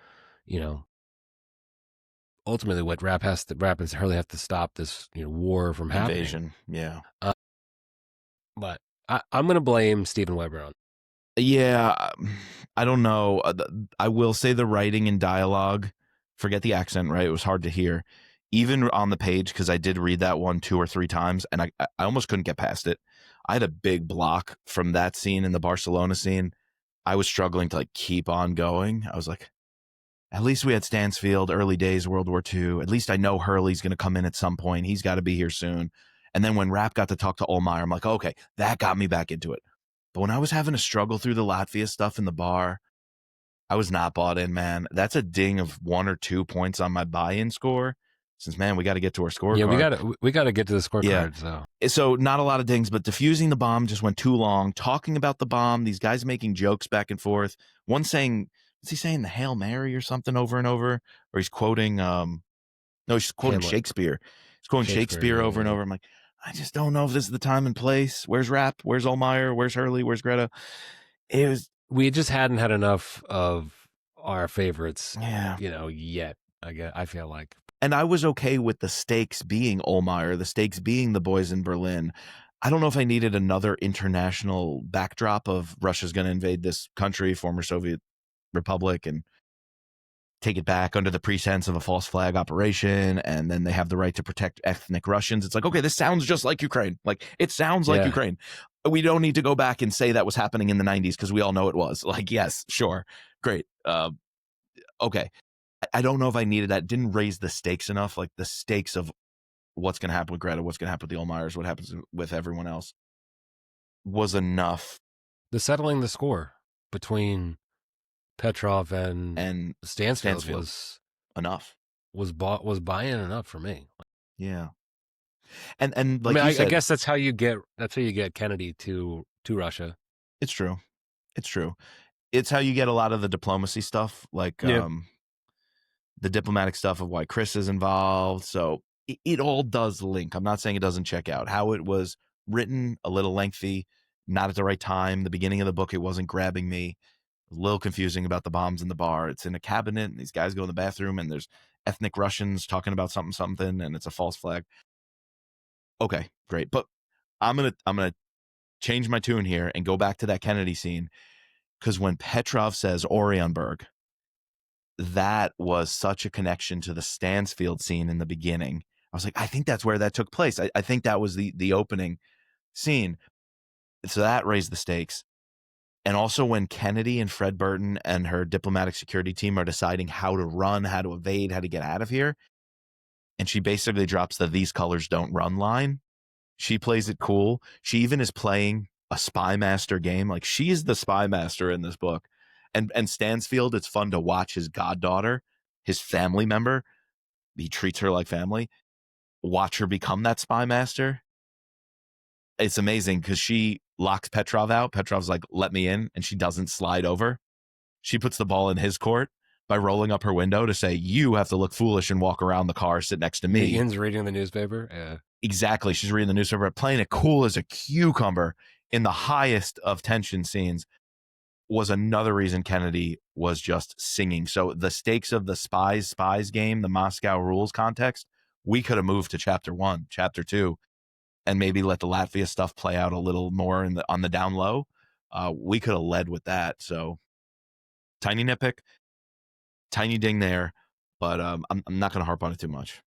ultimately what Rapp and Hurley have to stop this war from happening. Invasion. Yeah. But I'm gonna blame Steven Weber on. Yeah, I don't know. I will say the writing and dialogue. Forget the accent, right? It was hard to hear, even on the page, because I did read that one 2 or 3 times, and I almost couldn't get past it. I had a big block from that scene in the Barcelona scene. I was struggling to like keep on going. I was like, at least we had Stansfield, early days, World War II. At least I know Hurley's going to come in at some point. He's got to be here soon. And then when Rapp got to talk to Olmeyer, I'm like, okay, that got me back into it. But when I was having to struggle through the Latvia stuff in the bar, I was not bought in, man. That's a ding of 1 or 2 points on my buy-in score. Since, man, we got to get to our scorecard. Yeah, we got to get to the scorecard. Yeah. So not a lot of dings, but diffusing the bomb just went too long. Talking about the bomb, these guys making jokes back and forth. One saying, is he saying the Hail Mary or something over and over? Or he's quoting, no, he's quoting Shakespeare. He's quoting Shakespeare over and over. I'm like, I just don't know if this is the time and place. Where's Rapp? Where's Olmeyer? Where's Hurley? Where's Greta? We just hadn't had enough of our favorites, yet. I feel like. And I was okay with the stakes being Olmeyer, the stakes being the boys in Berlin. I don't know if I needed another international backdrop of Russia's going to invade this country, former Soviet republic, and take it back under the pretense of a false flag operation, and then they have the right to protect ethnic Russians. It's like, okay, this sounds just like Ukraine. Like, it sounds like Ukraine. We don't need to go back and say that was happening in the 90s because we all know it was. Like, yes, sure, great. Okay. I don't know if I needed that. Didn't raise the stakes enough, like the stakes of what's going to happen with Greta, what's going to happen with the Olmeyers, what happens with everyone else was enough. The settling the score between Petrov and Stansfield was enough. Was buy-in enough for me. Yeah. And like I guess that's how you get Kennedy to Russia. It's true. It's how you get a lot of the diplomacy stuff, like the diplomatic stuff of why Chris is involved. So it all does link. I'm not saying it doesn't check out. How it was written, a little lengthy, not at the right time. The beginning of the book, it wasn't grabbing me. A little confusing about the bombs in the bar. It's in a cabinet, and these guys go in the bathroom, and there's ethnic Russians talking about something, and it's a false flag. Okay, great. But I'm gonna change my tune here and go back to that Kennedy scene, because when Petrov says Orionberg, that was such a connection to the Stansfield scene in the beginning. I was like, I think that's where that took place. I think that was the opening scene. So that raised the stakes. And also when Kennedy and Fred Burton and her diplomatic security team are deciding how to run, how to evade, how to get out of here, and she basically drops the "these colors don't run" line. She plays it cool. She even is playing a spy master game. Like, she is the spy master in this book. And Stansfield, it's fun to watch his goddaughter, his family member. He treats her like family. Watch her become that spy master. It's amazing because she locks Petrov out. Petrov's like, let me in. And she doesn't slide over. She puts the ball in his court by rolling up her window to say, you have to look foolish and walk around the car, sit next to me. Megan's reading the newspaper. Yeah. Exactly. She's reading the newspaper, playing it cool as a cucumber in the highest of tension scenes. Was another reason Kennedy was just singing. So the stakes of the spies game, the Moscow rules context, we could have moved to chapter 1, chapter 2, and maybe let the Latvia stuff play out a little more on the down low. We could have led with that. So tiny nitpick, tiny ding there, but I'm not going to harp on it too much.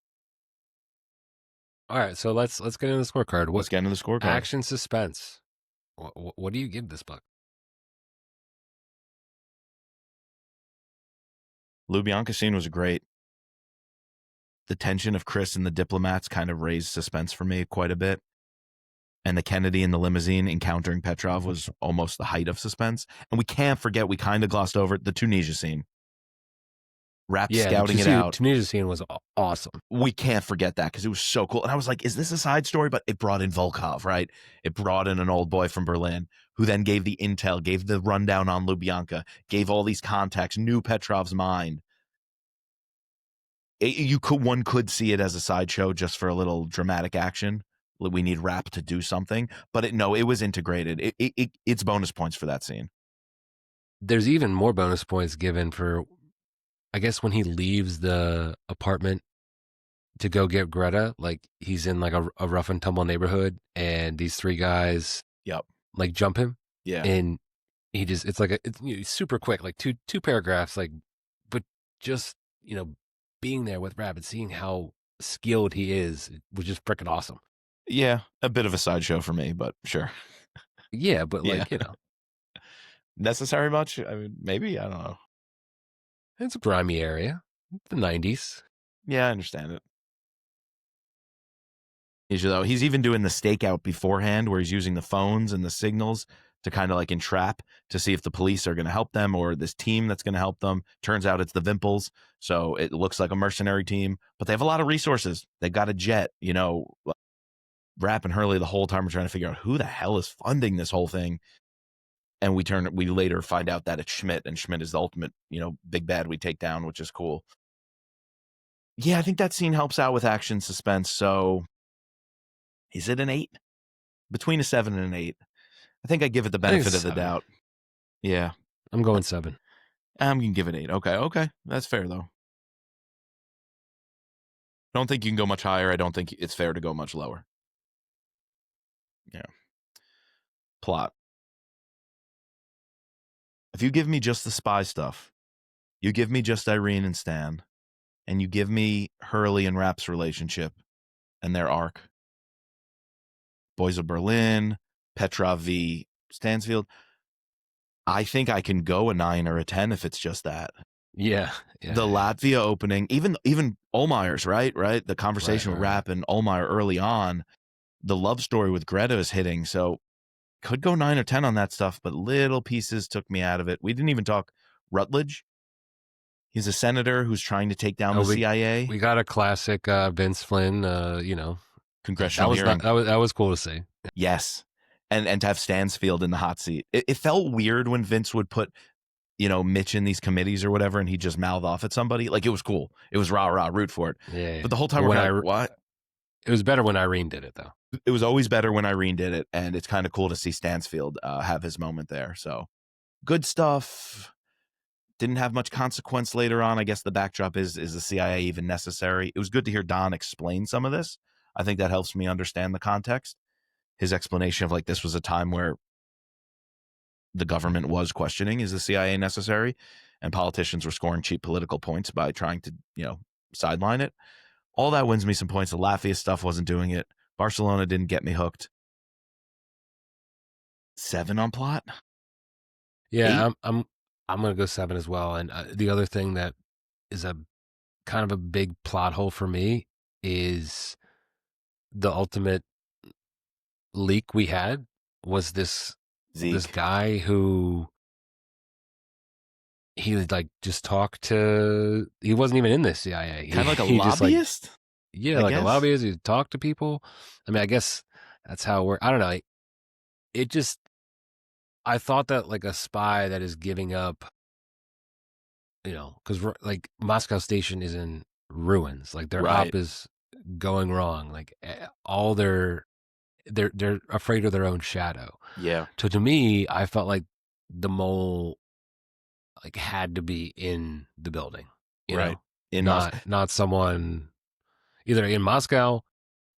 All right, so let's get into the scorecard. Let's get into the scorecard. Action, suspense. What do you give this book? Lubyanka scene was great. The tension of Chris and the diplomats kind of raised suspense for me quite a bit. And the Kennedy in the limousine encountering Petrov was almost the height of suspense. And we can't forget, we kind of glossed over the Tunisia scene. Rapp scouting it out. Tunisia scene was awesome. We can't forget that because it was so cool. And I was like, is this a side story? But it brought in Volkov, right? It brought in an old boy from Berlin who then gave the intel, gave the rundown on Lubyanka, gave all these contacts, knew Petrov's mind. One could see it as a sideshow just for a little dramatic action. We need Rapp to do something. But it was integrated. It's bonus points for that scene. There's even more bonus points given for, I guess, when he leaves the apartment to go get Greta. Like, he's in like a rough and tumble neighborhood, and these three guys, like, jump him. Yeah, and he just, it's like it's super quick, like two paragraphs, like, but just being there with Rapp and seeing how skilled he is was just freaking awesome. Yeah, a bit of a sideshow for me, but sure. Yeah, but like, necessary much? I mean, maybe, I don't know. It's a grimy area. The 90s. Yeah, I understand it. He's even doing the stakeout beforehand where he's using the phones and the signals to kind of like entrap to see if the police are going to help them or this team that's going to help them. Turns out it's the Vimpels. So it looks like a mercenary team, but they have a lot of resources. They've got a jet, Rapp and Hurley the whole time are trying to figure out who the hell is funding this whole thing. And we later find out that it's Schmidt, and Schmidt is the ultimate, big bad we take down, which is cool. Yeah, I think that scene helps out with action suspense. So is it an 8? Between a 7 and an 8. I think I give it the benefit of the doubt. Yeah. I'm going 7. I'm going to give it 8. Okay. That's fair, though. I don't think you can go much higher. I don't think it's fair to go much lower. Yeah. Plot. If you give me just the spy stuff, you give me just Irene and Stan, and you give me Hurley and Rapp's relationship and their arc, Boys of Berlin, Petrov v. Stansfield, I think I can go a 9 or a 10 if it's just that. Yeah. The Latvia opening, even Olmeyer's, right? The conversation with Rapp and Olmeyer early on, the love story with Greta is hitting. So could go 9 or 10 on that stuff, but little pieces took me out of it. We didn't even talk Rutledge. He's a senator who's trying to take down the CIA. We got a classic Vince Flynn, congressional hearing. That was cool to see. Yes. And to have Stansfield in the hot seat. It felt weird when Vince would put, Mitch in these committees or whatever, and he'd just mouth off at somebody. Like, it was cool. It was rah, root for it. Yeah. But the whole time what? It was better when Irene did it, though. It was always better when Irene did it, and it's kind of cool to see Stansfield have his moment there. So good stuff. Didn't have much consequence later on. I guess the backdrop is the CIA even necessary? It was good to hear Don explain some of this. I think that helps me understand the context. His explanation of like this was a time where the government was questioning, is the CIA necessary? And politicians were scoring cheap political points by trying to, sideline it. All that wins me some points. The Lafayette stuff wasn't doing it. Barcelona didn't get me hooked. 7 on plot? Yeah, 8? I'm gonna go 7 as well. And the other thing that is a kind of a big plot hole for me is the ultimate leak we had was this Zeke. guy who he would like just talk to. He wasn't even in the CIA. Kind of like a He just like lobbyist? yeah, I like a guess. lobbyist. He'd talk to people. I mean, I guess that's how it works. I don't know. It just I thought that like a spy that is giving up, because like Moscow Station is in ruins. Like their Right. op is going wrong. Like all they're afraid of their own shadow. Yeah. So to me, I felt like the mole like had to be in the building, Right. In not someone either in Moscow,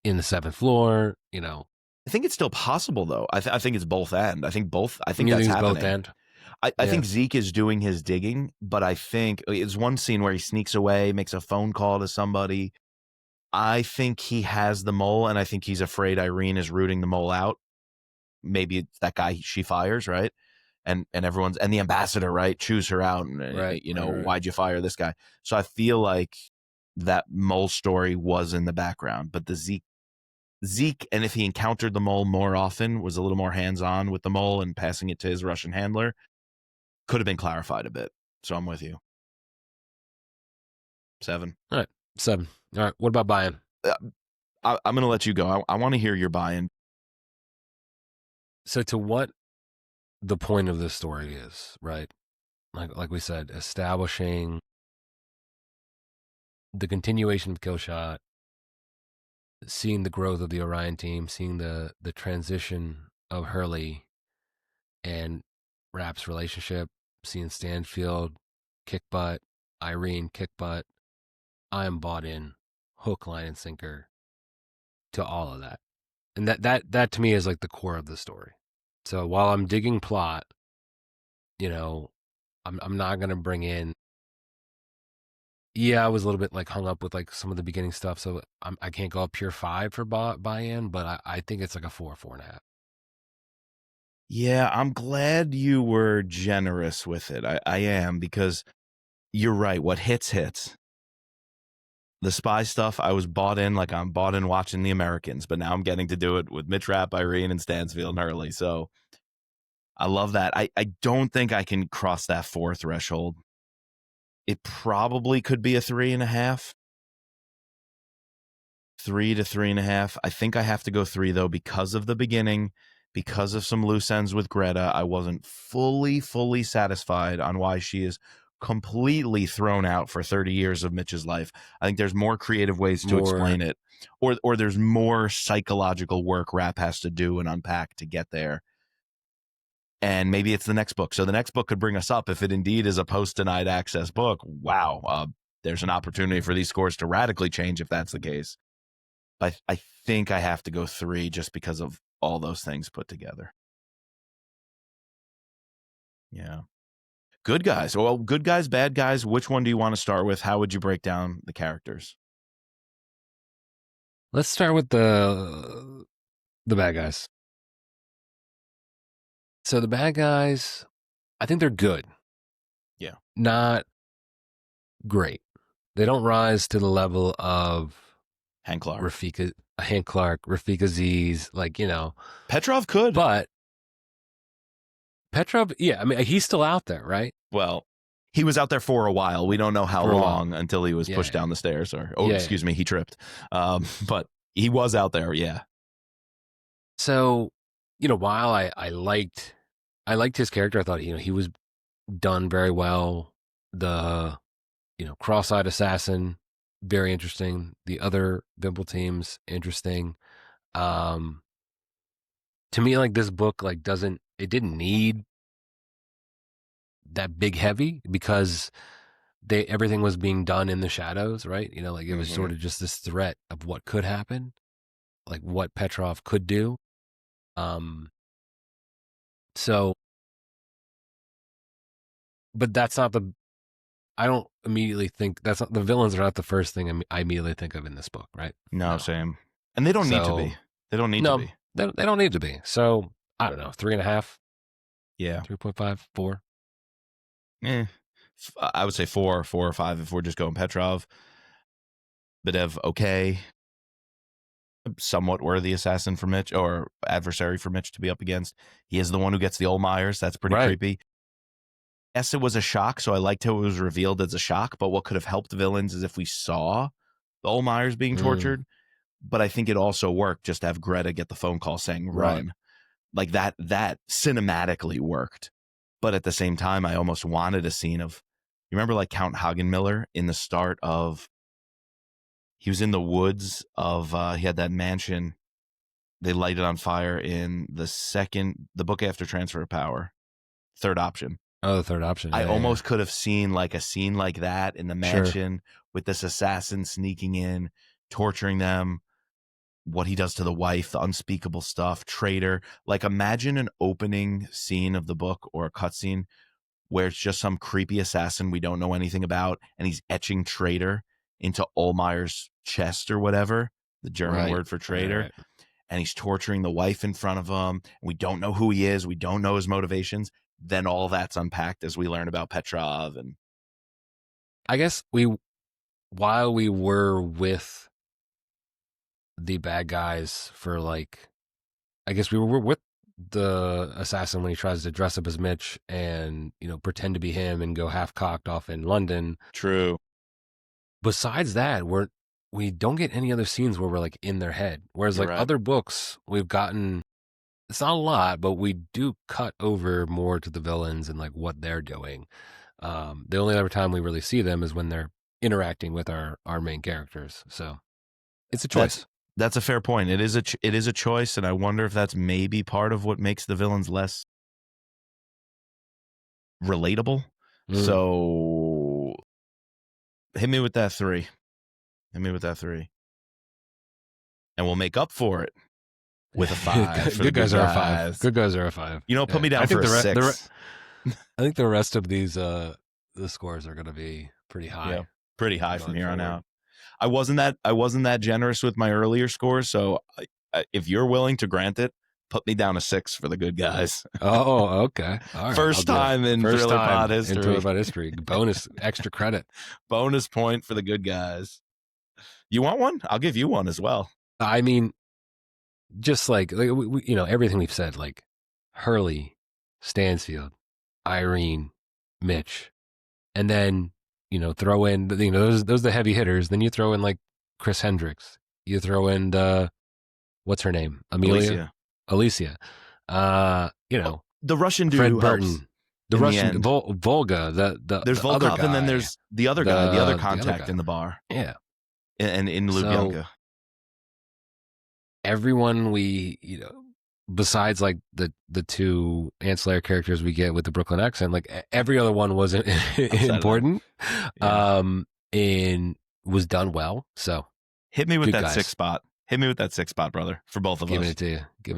in the 7th floor, I think it's still possible though. I think it's both end. I think You that's think it's happening. both end? I Yeah. think Zeke is doing his digging, but I think it's one scene where he sneaks away, makes a phone call to somebody. I think he has the mole, and I think he's afraid Irene is rooting the mole out. Maybe it's that guy she fires, right? And everyone's and the ambassador, right? Chews her out, and Right. why'd you fire this guy? So I feel like that mole story was in the background, but the Zeke, and if he encountered the mole more often, was a little more hands-on with the mole and passing it to his Russian handler, could have been clarified a bit. So I'm with you. 7. All right. 7. All right. What about buy-in? I'm going to let you go. I want to hear your buy-in. So to what the point of this story is, right? Like we said, establishing the continuation of Killshot, seeing the growth of the Orion team, seeing the transition of Hurley and Rapp's relationship, seeing Stanfield kick butt, Irene kick butt. I am bought in, hook, line, and sinker to all of that. And that to me is like the core of the story. So while I'm digging plot, I'm not gonna bring in. Yeah, I was a little bit like hung up with like some of the beginning stuff, so I can't go up pure 5 for buy-in, but I think it's like a 4, 4.5. Yeah, I'm glad you were generous with it. I am, because you're right. What hits. The spy stuff, I was bought in, like I'm bought in watching The Americans, but now I'm getting to do it with Mitch Rapp, Irene, and Stansfield and Hurley. So I love that. I don't think I can cross that 4 threshold. It probably could be a 3.5. 3 to 3.5. I think I have to go 3 though, because of the beginning, because of some loose ends with Greta. I wasn't fully satisfied on why she is completely thrown out for 30 years of Mitch's life. I think there's more creative ways to explain it, or there's more psychological work Rapp has to do and unpack to get there. And maybe it's the next book. So the next book could bring us up if it indeed is a post-denied access book. Wow, there's an opportunity for these scores to radically change if that's the case. I think I have to go 3 just because of all those things put together. Yeah. Good guys. Well, good guys, bad guys. Which one do you want to start with? How would you break down the characters? Let's start with the bad guys. So the bad guys, I think they're good. Yeah. Not great. They don't rise to the level of Hank Clark, Rafik Aziz, Petrov could. But Petrov, yeah, I mean, he's still out there, right? Well, he was out there for a while. We don't know how long until he was pushed down the stairs, excuse me, he tripped. But he was out there, yeah. So, while I liked his character, I thought, he was done very well. The, cross-eyed assassin, very interesting. The other Vimple teams, interesting. To me, like, this book, like, didn't need that big heavy because everything was being done in the shadows, right? You know, like it was sort of just this threat of what could happen, like what Petrov could do. So, but that's not I don't immediately think the villains are not the first thing I immediately think of in this book, right? No, same. And they don't need to be. They don't need to be. They don't need to be. So I don't know, 3.5. Yeah. 3.5, 4. I would say 4 or 5 if we're just going Petrov. Bidev, okay. Somewhat worthy assassin for Mitch, or adversary for Mitch to be up against. He is the one who gets the Olmeyers. That's pretty creepy. Yes, it was a shock, so I liked how it was revealed as a shock, but what could have helped villains is if we saw the Olmeyers being tortured. But I think it also worked just to have Greta get the phone call saying run. Like that cinematically worked. But at the same time, I almost wanted a scene of, you remember like Count Hagenmiller in the start of, he was in the woods of, he had that mansion. They light it on fire in the book after Transfer of Power, Third Option. Oh, the Third Option. I almost could have seen like a scene like that in the mansion with this assassin sneaking in, torturing them, what he does to the wife, the unspeakable stuff, traitor. Like imagine an opening scene of the book or a cutscene where it's just some creepy assassin we don't know anything about, and he's etching traitor into Olmeyer's chest or whatever, the German word for traitor. And he's torturing the wife in front of him. We don't know who he is. We don't know his motivations. Then all that's unpacked as we learn about Petrov. And I guess while we were with the bad guys for like, I guess we were with the assassin when he tries to dress up as Mitch and, you know, pretend to be him and go half cocked off in London. True. Besides that, we don't get any other scenes where we're like in their head. Whereas like other books, we've gotten, it's not a lot, but we do cut over more to the villains and like what they're doing. The only other time we really see them is when they're interacting with our main characters. So it's a choice. That's a fair point. It is a choice, and I wonder if that's maybe part of what makes the villains less relatable. So hit me with that 3. And we'll make up for it with a 5. Good guys are a 5. Good guys are a 5. You know, put me down for a 6. I think the rest of these the scores are going to be pretty high. Yeah, pretty high from here on out. I wasn't that generous with my earlier scores, so if you're willing to grant it, put me down a 6 for the good guys. Oh, okay. All right. First time in Thriller Pod history. Bonus extra credit. Bonus point for the good guys. You want one? I'll give you one as well. I mean, just like we, you know, everything we've said, like Hurley, Stansfield, Irene, Mitch, and then, you know, throw in, you know, those are the heavy hitters. Then you throw in like Chris Hendricks. You throw in what's her name? Alicia. You know, the Russian dude, Fred Burton, the Russian Volga. There's Volkov, other guy, and then there's the other guy, the other contact in the bar. Yeah, and in Lubyanka. Everyone we, you know, besides like the 2 ancillary characters we get with the Brooklyn accent, like every other one wasn't important, and was done well. So hit me with that 6 spot. Hit me with that 6 spot, brother, for both of us. Giving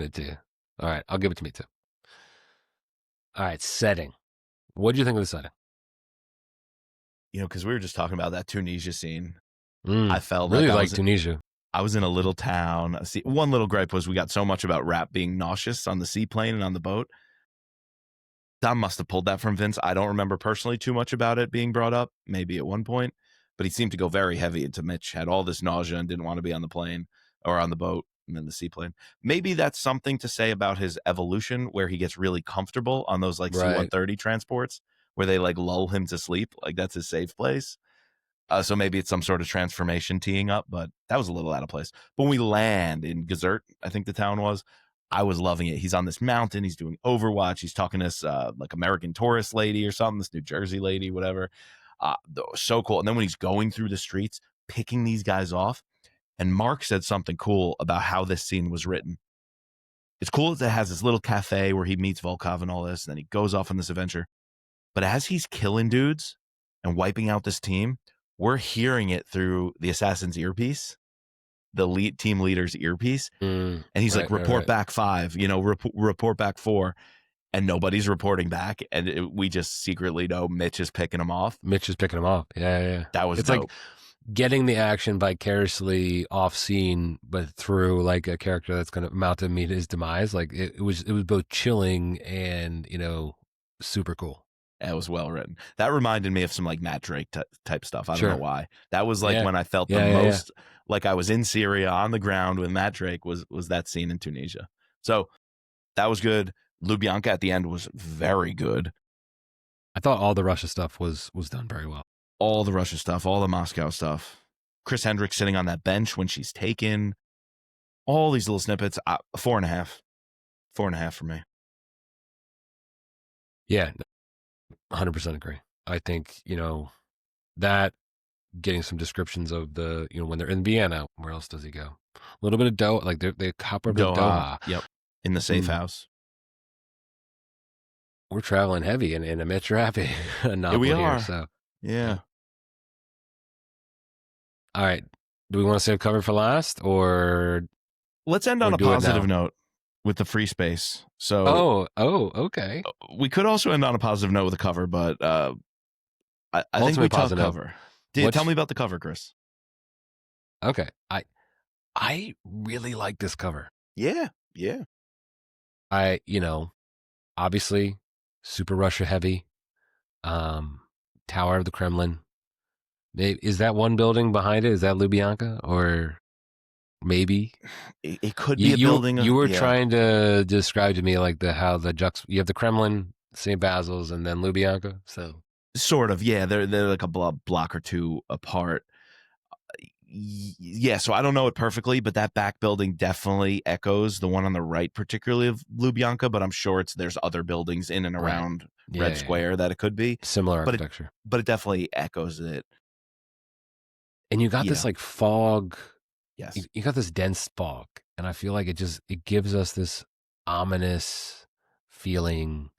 it to you. All right, I'll give it to me too. All right, setting. What do you think of the setting? You know, because we were just talking about that Tunisia scene. I felt really like Tunisia. I was in a little town. See, one little gripe was we got so much about Rapp being nauseous on the seaplane and on the boat. Don must have pulled that from Vince. I don't remember personally too much about it being brought up, maybe at one point, but he seemed to go very heavy into Mitch, had all this nausea and didn't want to be on the plane or on the boat and then the seaplane. Maybe that's something to say about his evolution where he gets really comfortable on those like C-130 transports where they like lull him to sleep. Like that's his safe place. So maybe it's some sort of transformation teeing up, but that was a little out of place. But when we land in Gezert, I think the town was, I was loving it. He's on this mountain. He's doing Overwatch. He's talking to this like American tourist lady or something, this New Jersey lady, whatever. So cool. And then when he's going through the streets, picking these guys off, and Mark said something cool about how this scene was written. It's cool that it has this little cafe where he meets Volkov and all this, and then he goes off on this adventure. But as he's killing dudes and wiping out this team, we're hearing it through the assassin's earpiece, the team leader's earpiece. And he's like, report back 5, report back 4. And nobody's reporting back. And we just secretly know Mitch is picking them off. Yeah. That was it's dope. Like getting the action vicariously off scene, but through like a character that's going to mount to meet his demise. Like it was both chilling and, super cool. It was well written. That reminded me of some like Matt Drake type stuff. I don't know why. That was like when I felt the most like I was in Syria on the ground with Matt Drake was that scene in Tunisia. So that was good. Lubyanka at the end was very good. I thought all the Russia stuff was done very well. All the Russia stuff, all the Moscow stuff. Chris Hendricks sitting on that bench when she's taken. All these little snippets. 4.5. 4.5 for me. Yeah, 100% agree. I think, that getting some descriptions of the, when they're in Vienna, where else does he go? A little bit of Doha, like they hop over to Doha. Yep. In the safe house. We're traveling heavy in a Mitch Rapp novel we are. Here, so. Yeah. All right. Do we want to save cover for last, or let's end on a positive note with the free space? So okay. We could also end on a positive note with the cover, but I think we talk cover. Tell me about the cover, Chris. Okay. I really like this cover. Yeah. Obviously super Russia heavy. Tower of the Kremlin. Is that one building behind it? Is that Lubyanka, or maybe it could be a building? You were trying to describe to me like you have the Kremlin, St. Basil's, and then Lubyanka. So sort of, yeah. They're like a block or two apart. Yeah, so I don't know it perfectly, but that back building definitely echoes the one on the right, particularly of Lubyanka. But I'm sure there's other buildings in and around Red Square that it could be similar architecture, but it definitely echoes it. And you got this like fog. Yes, you got this dense fog, and I feel like it gives us this ominous feeling,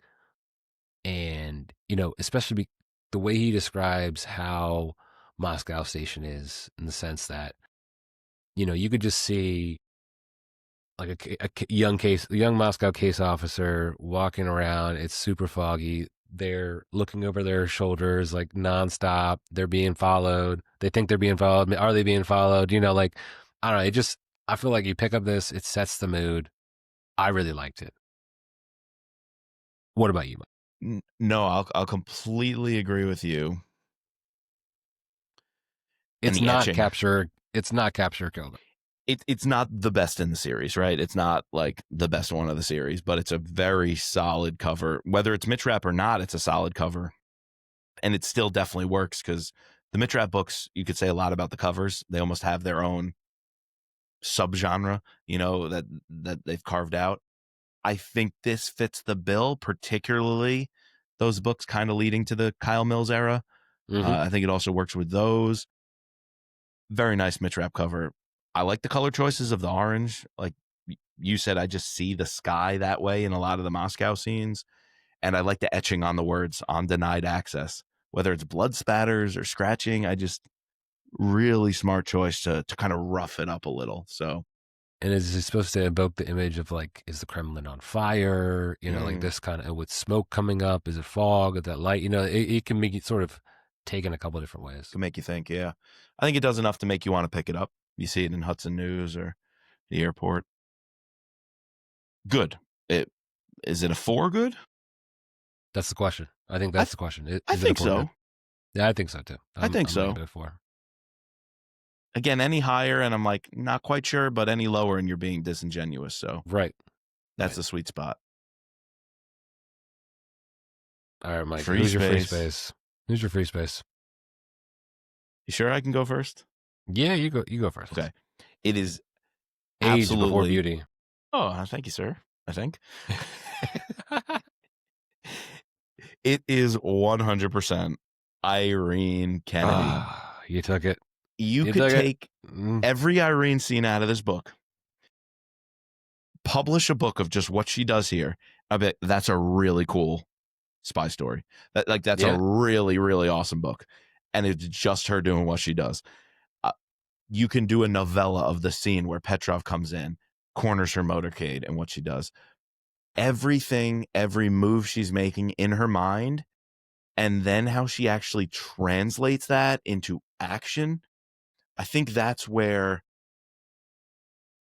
and especially the way he describes how Moscow Station is, in the sense that you could just see like a young Moscow case officer walking around. It's super foggy. They're looking over their shoulders like nonstop. They're being followed. They think they're being followed. Are they being followed? Like, I don't know. I feel like you pick up this, it sets the mood. I really liked it. What about you, Mike? No, I'll completely agree with you. It's not capture kill. It's not the best in the series, right? It's not like the best one of the series, but it's a very solid cover. Whether it's Mitch Rapp or not, it's a solid cover. And it still definitely works because the Mitch Rapp books, you could say a lot about the covers. They almost have their own subgenre, that they've carved out. I think this fits the bill, particularly those books kind of leading to the Kyle Mills era. Mm-hmm. I think it also works with those. Very nice Mitch Rapp cover. I like the color choices of the orange. Like you said, I just see the sky that way in a lot of the Moscow scenes. And I like the etching on the words on denied access, whether it's blood spatters or scratching. I just really smart choice to kind of rough it up a little. So. And is it supposed to evoke the image of like, is the Kremlin on fire? Like this kind of, with smoke coming up, is it fog? Is that light? It can be sort of taken a couple of different ways. Can make you think, yeah. I think it does enough to make you want to pick it up. You see it in Hudson News or the airport. Good. Is it a 4 good? That's the question. I think that's the question. I think so. Good? Yeah, I think so too. I think so. Again, any higher, and I'm like, not quite sure, but any lower, and you're being disingenuous. So right. That's the sweet spot. All right, Mike. Who's your free space? Who's your free space? You sure I can go first? Yeah, you go first. Okay. It is age absolutely before beauty. Oh, thank you, sir. I think. It is 100% Irene Kennedy. You took it. You could take every Irene scene out of this book, publish a book of just what she does here. I bet that's a really cool spy story. That's a Yeah. really, really awesome book. And it's just her doing what she does. Uh, you can do a novella of the scene where Petrov comes in, corners her motorcade, and what she does. Everything, every move she's making in her mind, and then how she actually translates that into action. I think that's where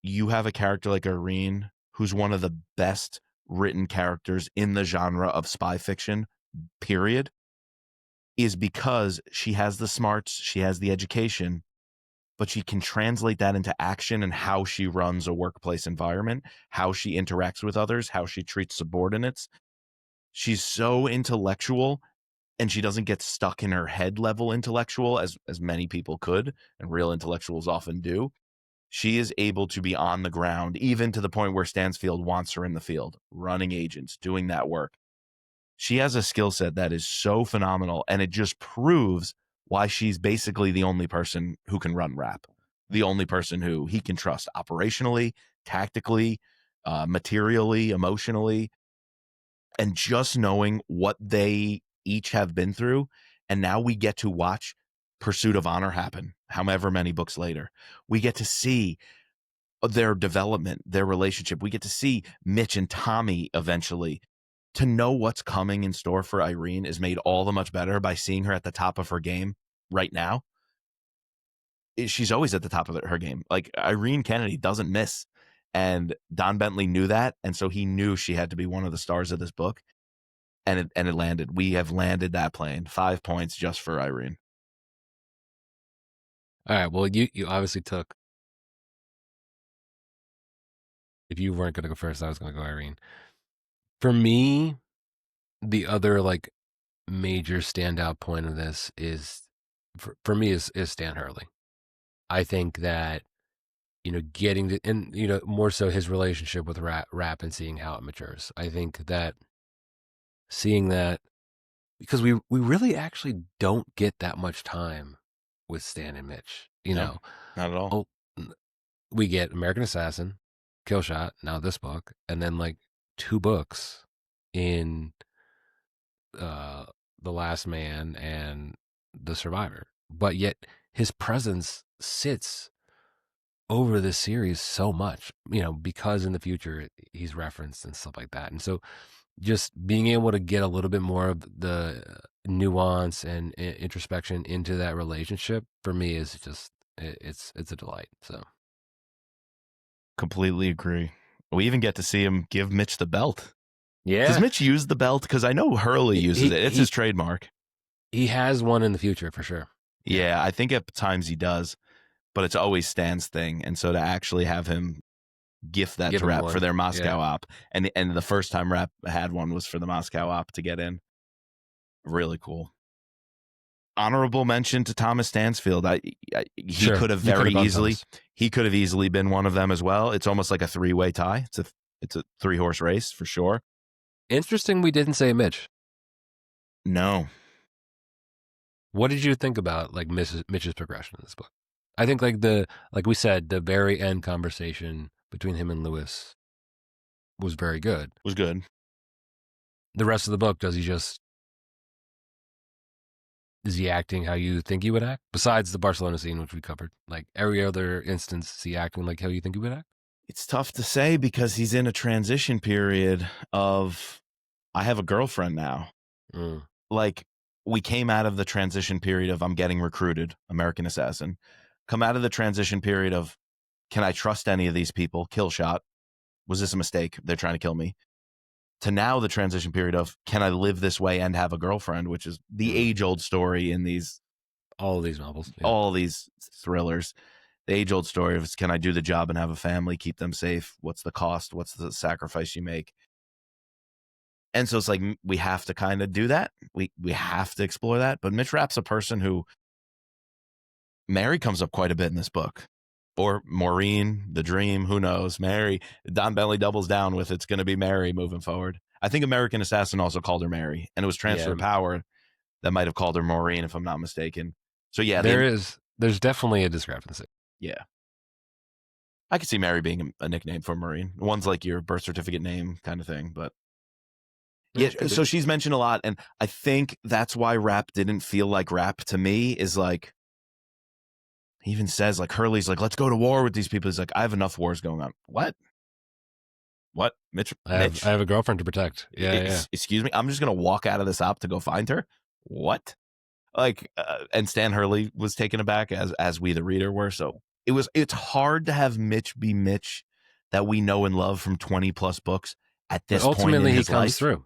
you have a character like Irene, who's one of the best written characters in the genre of spy fiction, period, is because she has the smarts, she has the education, but she can translate that into action and how she runs a workplace environment, how she interacts with others, how she treats subordinates. She's so intellectual, and she doesn't get stuck in her head level intellectual as many people could, and real intellectuals often do. She is able to be on the ground, even to the point where Stansfield wants her in the field, running agents, doing that work. She has a skill set that is so phenomenal, and it just proves why she's basically the only person who can run Rapp, the only person who he can trust operationally, tactically, materially, emotionally, and just knowing what they each have been through. And now we get to watch Pursuit of Honor happen, however many books later. We get to see their development, their relationship. We get to see Mitch and Tommy eventually. To know what's coming in store for Irene is made all the much better by seeing her at the top of her game right now. She's always at the top of her game. Like, Irene Kennedy doesn't miss. And Don Bentley knew that. And so he knew she had to be one of the stars of this book. And it landed. We have landed that plane. 5 points just for Irene. All right. Well, you obviously took. If you weren't going to go first, I was going to go Irene. For me, the other like major standout point of this is, for me, is Stan Hurley. I think that, getting to, and, more so his relationship with Rapp and seeing how it matures. I think that seeing that, because we really actually don't get that much time with Stan and Mitch, No, not at all. Oh, we get American Assassin, Kill Shot, now this book, and then like 2 books in The Last Man and The Survivor. But yet his presence sits over this series so much, because in the future he's referenced and stuff like that. And so just being able to get a little bit more of the nuance and introspection into that relationship for me is just, it's a delight. So Completely agree. We even get to see him give Mitch the belt. yeah, Does Mitch use the belt? Because I know Hurley uses it. It's his trademark. He has one in the future for sure. Yeah, I think at times he does, but it's always Stan's thing. And so to actually have him gift that to Rapp for their Moscow op, and the first time Rapp had one was for the Moscow op to get in. Really cool. Honorable mention to Thomas Stansfield. He could have very easily. He could have easily been one of them as well. It's almost like a 3-way tie. It's a 3-horse race for sure. Interesting. We didn't say Mitch. No. What did you think about like Mitch's progression in this book? I think like we said, the very end conversation between him and Lewis was very good. Was good. The rest of the book, is he acting how you think he would act? Besides the Barcelona scene, which we covered, like every other instance, is he acting like how you think he would act? It's tough to say because he's in a transition period of, I have a girlfriend now. Like, we came out of the transition period of I'm getting recruited, American Assassin. Come out of the transition period of, can I trust any of these people? Kill Shot. Was this a mistake? They're trying to kill me. To now the transition period of, can I live this way and have a girlfriend, which is the age-old story in all of these novels, all these thrillers. The age-old story of, can I do the job and have a family, keep them safe? What's the cost? What's the sacrifice you make? And so it's like, we have to kind of do that. We have to explore that. But Mitch Rapp's a person who, Mary comes up quite a bit in this book. Or Maureen, the dream, who knows? Mary, Don Bentley doubles down with, it's going to be Mary moving forward. I think American Assassin also called her Mary, and it was Transfer of Power that might have called her Maureen, if I'm not mistaken. So yeah, there's definitely a discrepancy. Yeah, I could see Mary being a nickname for Maureen. One's like your birth certificate name kind of thing, but Yeah, so she's mentioned a lot, and I think that's why Rapp didn't feel like Rapp to me. Is like, he even says, like, Hurley's like, let's go to war with these people. He's like, I have enough wars going on. What? Mitch? I have a girlfriend to protect. Yeah. Excuse me? I'm just going to walk out of this op to go find her? What? Like, and Stan Hurley was taken aback, as we, the reader, were. So it's hard to have Mitch be Mitch that we know and love from 20 plus books at this But point ultimately, in he his comes life. through.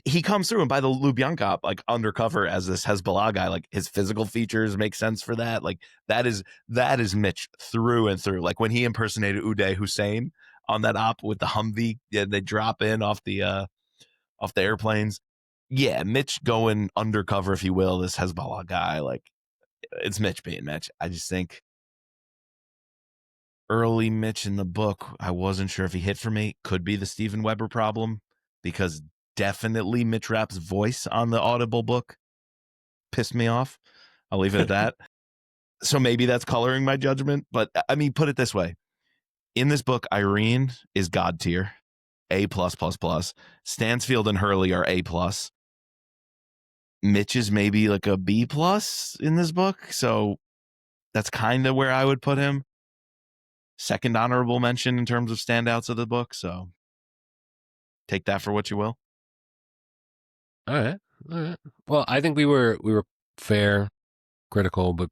He comes through, and by the Lubyanka, like, undercover as this Hezbollah guy, like, his physical features make sense for that. Like, that is Mitch through and through. Like, when he impersonated Uday Hussein on that op with the Humvee, yeah, they drop in off the airplanes. Yeah, Mitch going undercover, if you will, this Hezbollah guy. Like, it's Mitch being Mitch. I just think early Mitch in the book, I wasn't sure if he hit for me. Could be the Steven Weber problem, because definitely Mitch Rapp's voice on the Audible book pissed me off. I'll leave it at that. So maybe that's coloring my judgment. But I mean, put it this way. In this book, Irene is God tier, A+++. Stansfield and Hurley are A+. Mitch is maybe like a B+ in this book. So that's kind of where I would put him. Second honorable mention in terms of standouts of the book. So take that for what you will. All right. Well, I think we were fair, critical, but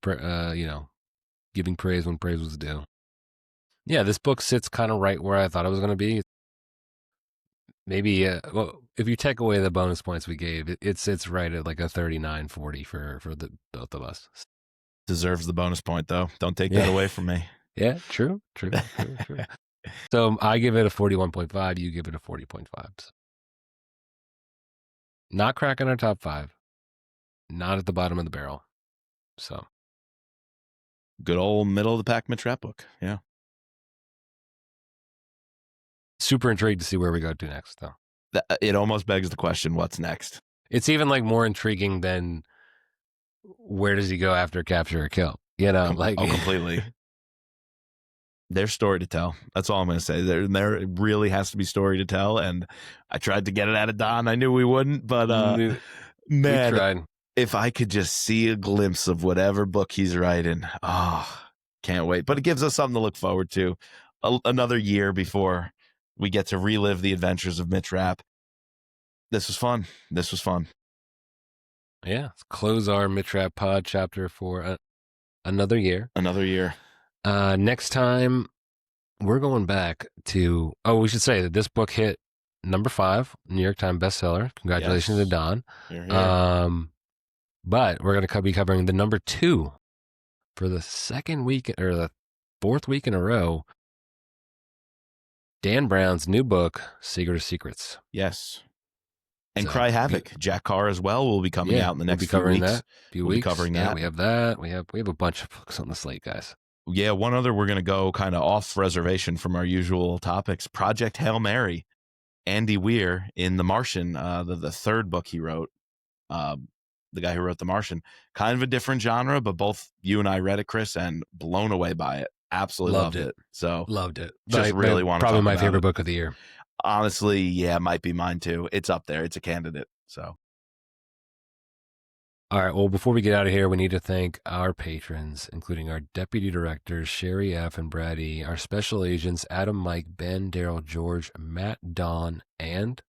giving praise when praise was due. Yeah, this book sits kind of right where I thought it was going to be. Maybe, if you take away the bonus points we gave, it sits right at like a 39-40 for the both of us. Deserves the bonus point, though. Don't take that away from me. Yeah, true. So I give it a 41.5. You give it a 40.5. So not cracking our top 5. Not at the bottom of the barrel. So good old middle of the pack Mitch Rapp book. Yeah. Super intrigued to see where we go to next, though. It almost begs the question, what's next? It's even like more intriguing than where does he go after capture or kill? You know, completely. There's story to tell. That's all I'm going to say. There really has to be story to tell, and I tried to get it out of Don. I knew we wouldn't, but man, we tried. If I could just see a glimpse of whatever book he's writing, can't wait. But it gives us something to look forward to. Another year before we get to relive the adventures of Mitch Rapp. This was fun. Yeah, let's close our Mitch Rapp Pod chapter for another year. Next time, we're going back to, we should say that this book hit number 5, New York Times bestseller. Congratulations to Don. But we're going to be covering the number 2 for the second week, or the 4th week in a row. Dan Brown's new book, Secret of Secrets. Yes. And Cry Havoc. Jack Carr as well will be coming out in the next few weeks. We'll be covering that. We have that. We have a bunch of books on the slate, guys. Yeah, one other we're going to go kind of off reservation from our usual topics. Project Hail Mary. Andy Weir in The Martian, the third book he wrote. The guy who wrote The Martian. Kind of a different genre, but both you and I read it, Chris, and blown away by it. Absolutely loved it. So loved it. Just really want to probably talk my about favorite it. book of the year. Honestly, yeah, it might be mine too. It's up there. It's a candidate. So. All right. Well, before we get out of here, we need to thank our patrons, including our deputy directors, Sherry F. and Brad E., our special agents, Adam, Mike, Ben, Daryl, George, Matt, Don, and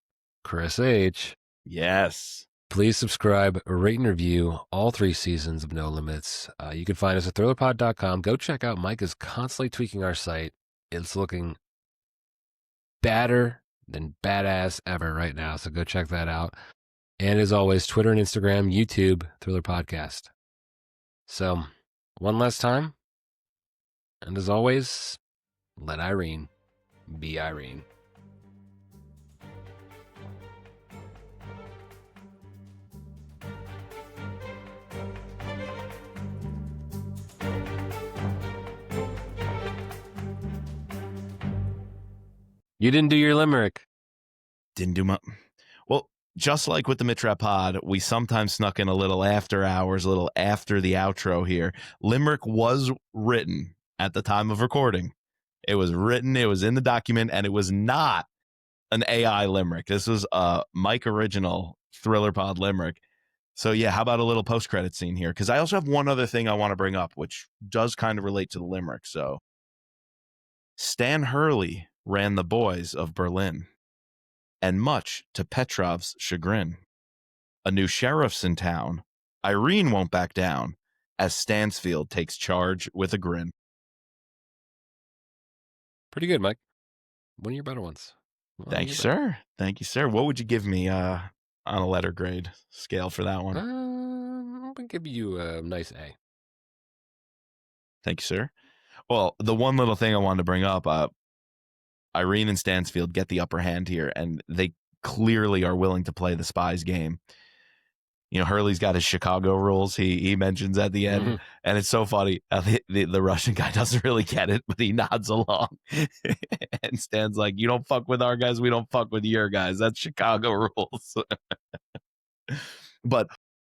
Chris H. Yes. Please subscribe, rate, and review all 3 seasons of No Limits. You can find us at thrillerpod.com. Go check out. Mike is constantly tweaking our site. It's looking badder than badass ever right now, so go check that out. And as always, Twitter and Instagram, YouTube, Thriller Podcast. So, one last time, and as always, let Irene be Irene. You didn't do your limerick. Didn't do much. Well, just like with the Mitch Rapp Pod, we sometimes snuck in a little after hours, a little after the outro here. Limerick was written at the time of recording. It was written, it was in the document, and it was not an AI limerick. This was a Mike original Thriller Pod limerick. So yeah, how about a little post-credit scene here? Because I also have one other thing I want to bring up, which does kind of relate to the limerick. So Stan Hurley ran the boys of Berlin, and much to Petrov's chagrin, a new sheriff's in town. Irene won't back down as Stansfield takes charge with a grin. Pretty good, Mike. One of your better ones. Thank you, sir. Thank you, sir. What would you give me on a letter grade scale for that one? I'm going to give you a nice A. Thank you, sir. Well, the one little thing I wanted to bring up, Irene and Stansfield get the upper hand here, and they clearly are willing to play the spies game. You know, Hurley's got his Chicago rules. He mentions at the end, and it's so funny. The Russian guy doesn't really get it, but he nods along. And Stan's like, "You don't fuck with our guys, we don't fuck with your guys. That's Chicago rules." But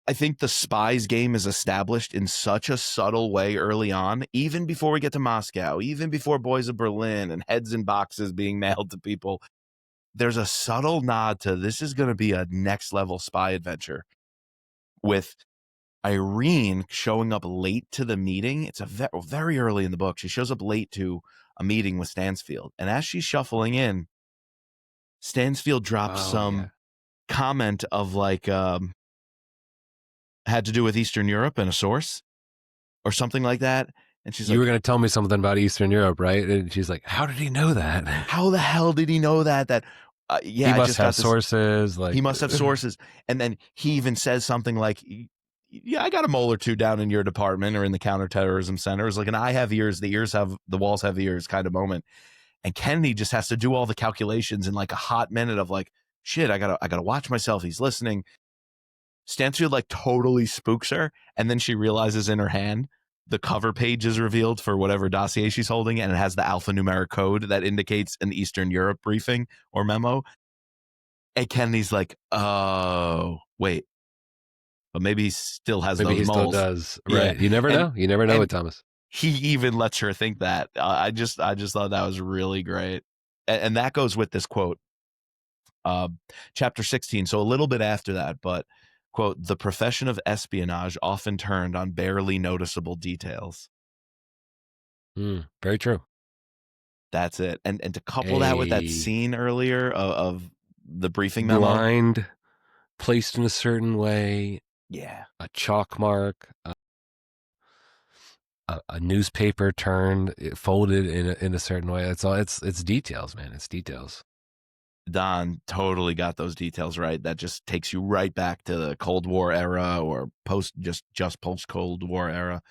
I think the spies game is established in such a subtle way early on, even before we get to Moscow, even before Boys of Berlin and heads in boxes being mailed to people. There's a subtle nod to this is going to be a next level spy adventure, with Irene showing up late to the meeting. It's very early in the book. She shows up late to a meeting with Stansfield. And as she's shuffling in, Stansfield drops some comment of like, had to do with Eastern Europe and a source or something like that. And she's like, you were going to tell me something about Eastern Europe, right? And she's like, how did he know that? How the hell did he know that? Yeah, he must have sources. Like, he must have sources. And then he even says something like, yeah, I got a mole or two down in your department or in the counterterrorism center. It's like an I have ears, the walls have ears kind of moment. And Kennedy just has to do all the calculations in like a hot minute of like, shit, I gotta watch myself. He's listening. Stansfield like totally spooks her. And then she realizes in her hand, the cover page is revealed for whatever dossier she's holding, and it has the alphanumeric code that indicates an Eastern Europe briefing or memo. And Kennedy's like, oh, wait. But maybe he still has those moles. Maybe he still does. Right. Yeah. You never know. You never know with Thomas. He even lets her think that. I just thought that was really great. And that goes with this quote. Chapter 16. So a little bit after that, but quote, the profession of espionage often turned on barely noticeable details. Very true. That's it. And to couple that with that scene earlier of the briefing memo. Blind, placed in a certain way. Yeah. A chalk mark. A newspaper turned, folded in a certain way. It's all. It's details, man. It's details. Don totally got those details right. That just takes you right back to the Cold War era or just post Cold War era.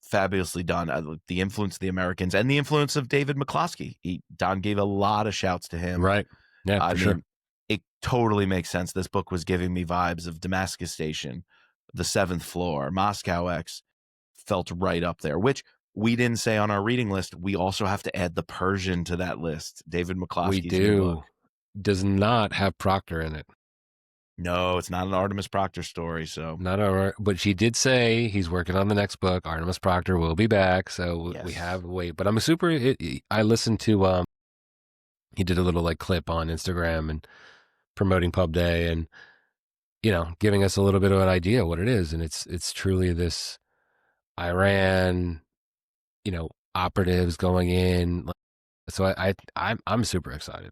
Fabulously done. The influence of the Americans and the influence of David McCloskey. Don gave a lot of shouts to him. Right. Yeah, for sure. It totally makes sense. This book was giving me vibes of Damascus Station, The Seventh Floor, Moscow X. Felt right up there, which we didn't say on our reading list. We also have to add The Persian to that list. David McCloskey's we do. Does not have Proctor in it. No, it's not an Artemis Proctor story. So but she did say he's working on the next book. Artemis Proctor will be back, so yes. We have wait. But I'm a super. I listened to he did a little like clip on Instagram and promoting Pub Day, and giving us a little bit of an idea what it is, and it's truly this Iran, operatives going in. So I'm super excited.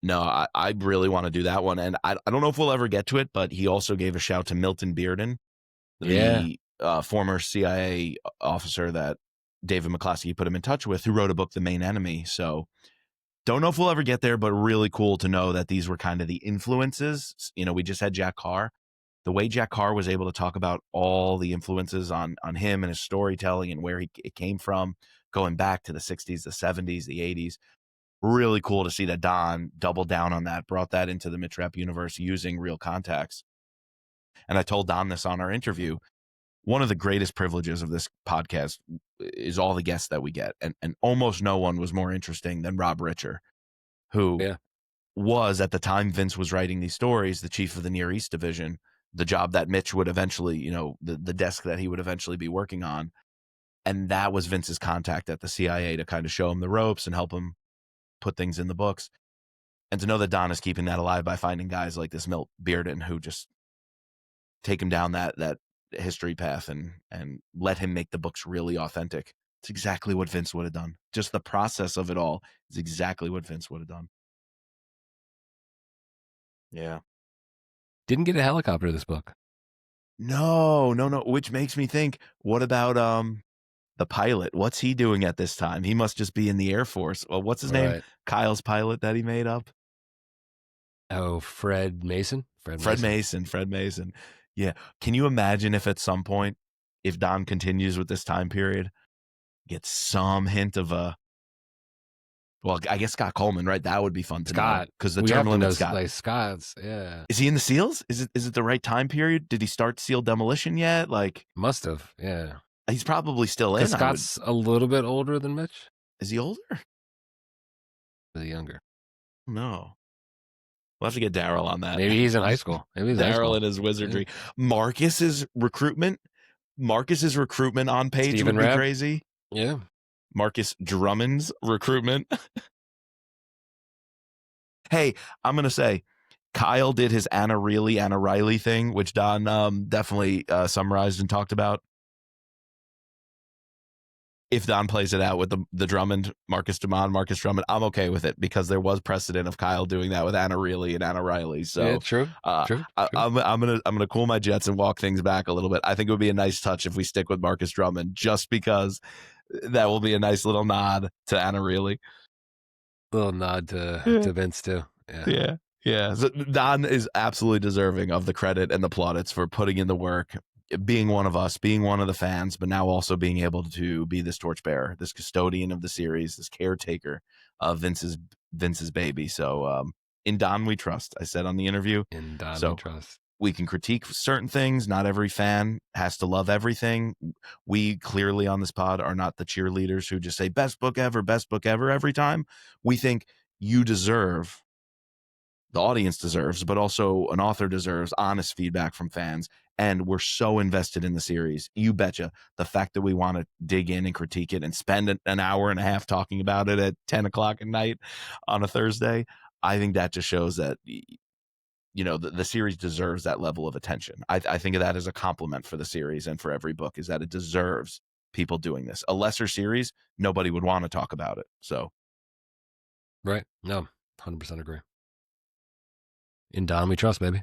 No, I really want to do that one. And I don't know if we'll ever get to it, but he also gave a shout to Milton Bearden, the former CIA officer that David McCloskey put him in touch with, who wrote a book, The Main Enemy. So don't know if we'll ever get there, but really cool to know that these were kind of the influences. We just had Jack Carr. The way Jack Carr was able to talk about all the influences on him and his storytelling and where it came from, going back to the 60s, the 70s, the 80s. Really cool to see that Don doubled down on that, brought that into the Mitch Rapp universe using real contacts. And I told Don this on our interview. One of the greatest privileges of this podcast is all the guests that we get. And almost no one was more interesting than Rob Richer, who was, at the time Vince was writing these stories, the chief of the Near East Division, the job that Mitch would eventually, the desk that he would eventually be working on. And that was Vince's contact at the CIA to kind of show him the ropes and help him put things in the books. And to know that Don is keeping that alive by finding guys like this Milt Bearden who just take him down that history path and let him make the books really authentic. It's exactly what Vince would have done. Just the process of it all is exactly what Vince would have done. Yeah. Didn't get a helicopter this book. No. Which makes me think, what about the pilot? What's he doing at this time? He must just be in the Air Force. Well, what's his name? Kyle's pilot that he made up? Oh, Fred Mason? Fred Mason. Yeah. Can you imagine if at some point, if Don continues with this time period, gets some hint of well, I guess Scott Coleman, right? That would be fun to know. Because the term limit Scott. Like Scott's, yeah. Is he in the SEALs? Is it the right time period? Did he start SEAL demolition yet? Like, must have, yeah. He's probably still in. Scott's a little bit older than Mitch. Is he older? Is he younger? No. We'll have to get Daryl on that. Maybe he's in high school. Maybe he's Daryl and his wizardry. Yeah. Marcus's recruitment on page Stephen would be crazy. Yeah. Marcus Drummond's recruitment. Hey, I'm going to say, Kyle did his Anna Riley thing, which Don definitely summarized and talked about. If Don plays it out with the Drummond, Marcus Drummond, I'm okay with it because there was precedent of Kyle doing that with Anna and Anna Riley. So yeah, true. I'm gonna cool my jets and walk things back a little bit. I think it would be a nice touch if we stick with Marcus Drummond, just because that will be a nice little nod to Anna Riley. Little nod to Vince too. Yeah. So Don is absolutely deserving of the credit and the plaudits for putting in the work, being one of us, being one of the fans, but now also being able to be this torchbearer, this custodian of the series, this caretaker of Vince's baby. So in Don we trust. I said on the interview. In Don we trust. We can critique certain things. Not every fan has to love everything. We clearly on this pod are not the cheerleaders who just say best book ever every time. We think you deserve, the audience deserves, but also an author deserves honest feedback from fans. And we're so invested in the series. You betcha. The fact that we want to dig in and critique it and spend an hour and a half talking about it at 10 o'clock at night on a Thursday, I think that just shows that, you know, the series deserves that level of attention. I think of that as a compliment for the series and for every book, is that it deserves people doing this. A lesser series, nobody would want to talk about it. So, right. No, 100% agree. In Don we trust, baby.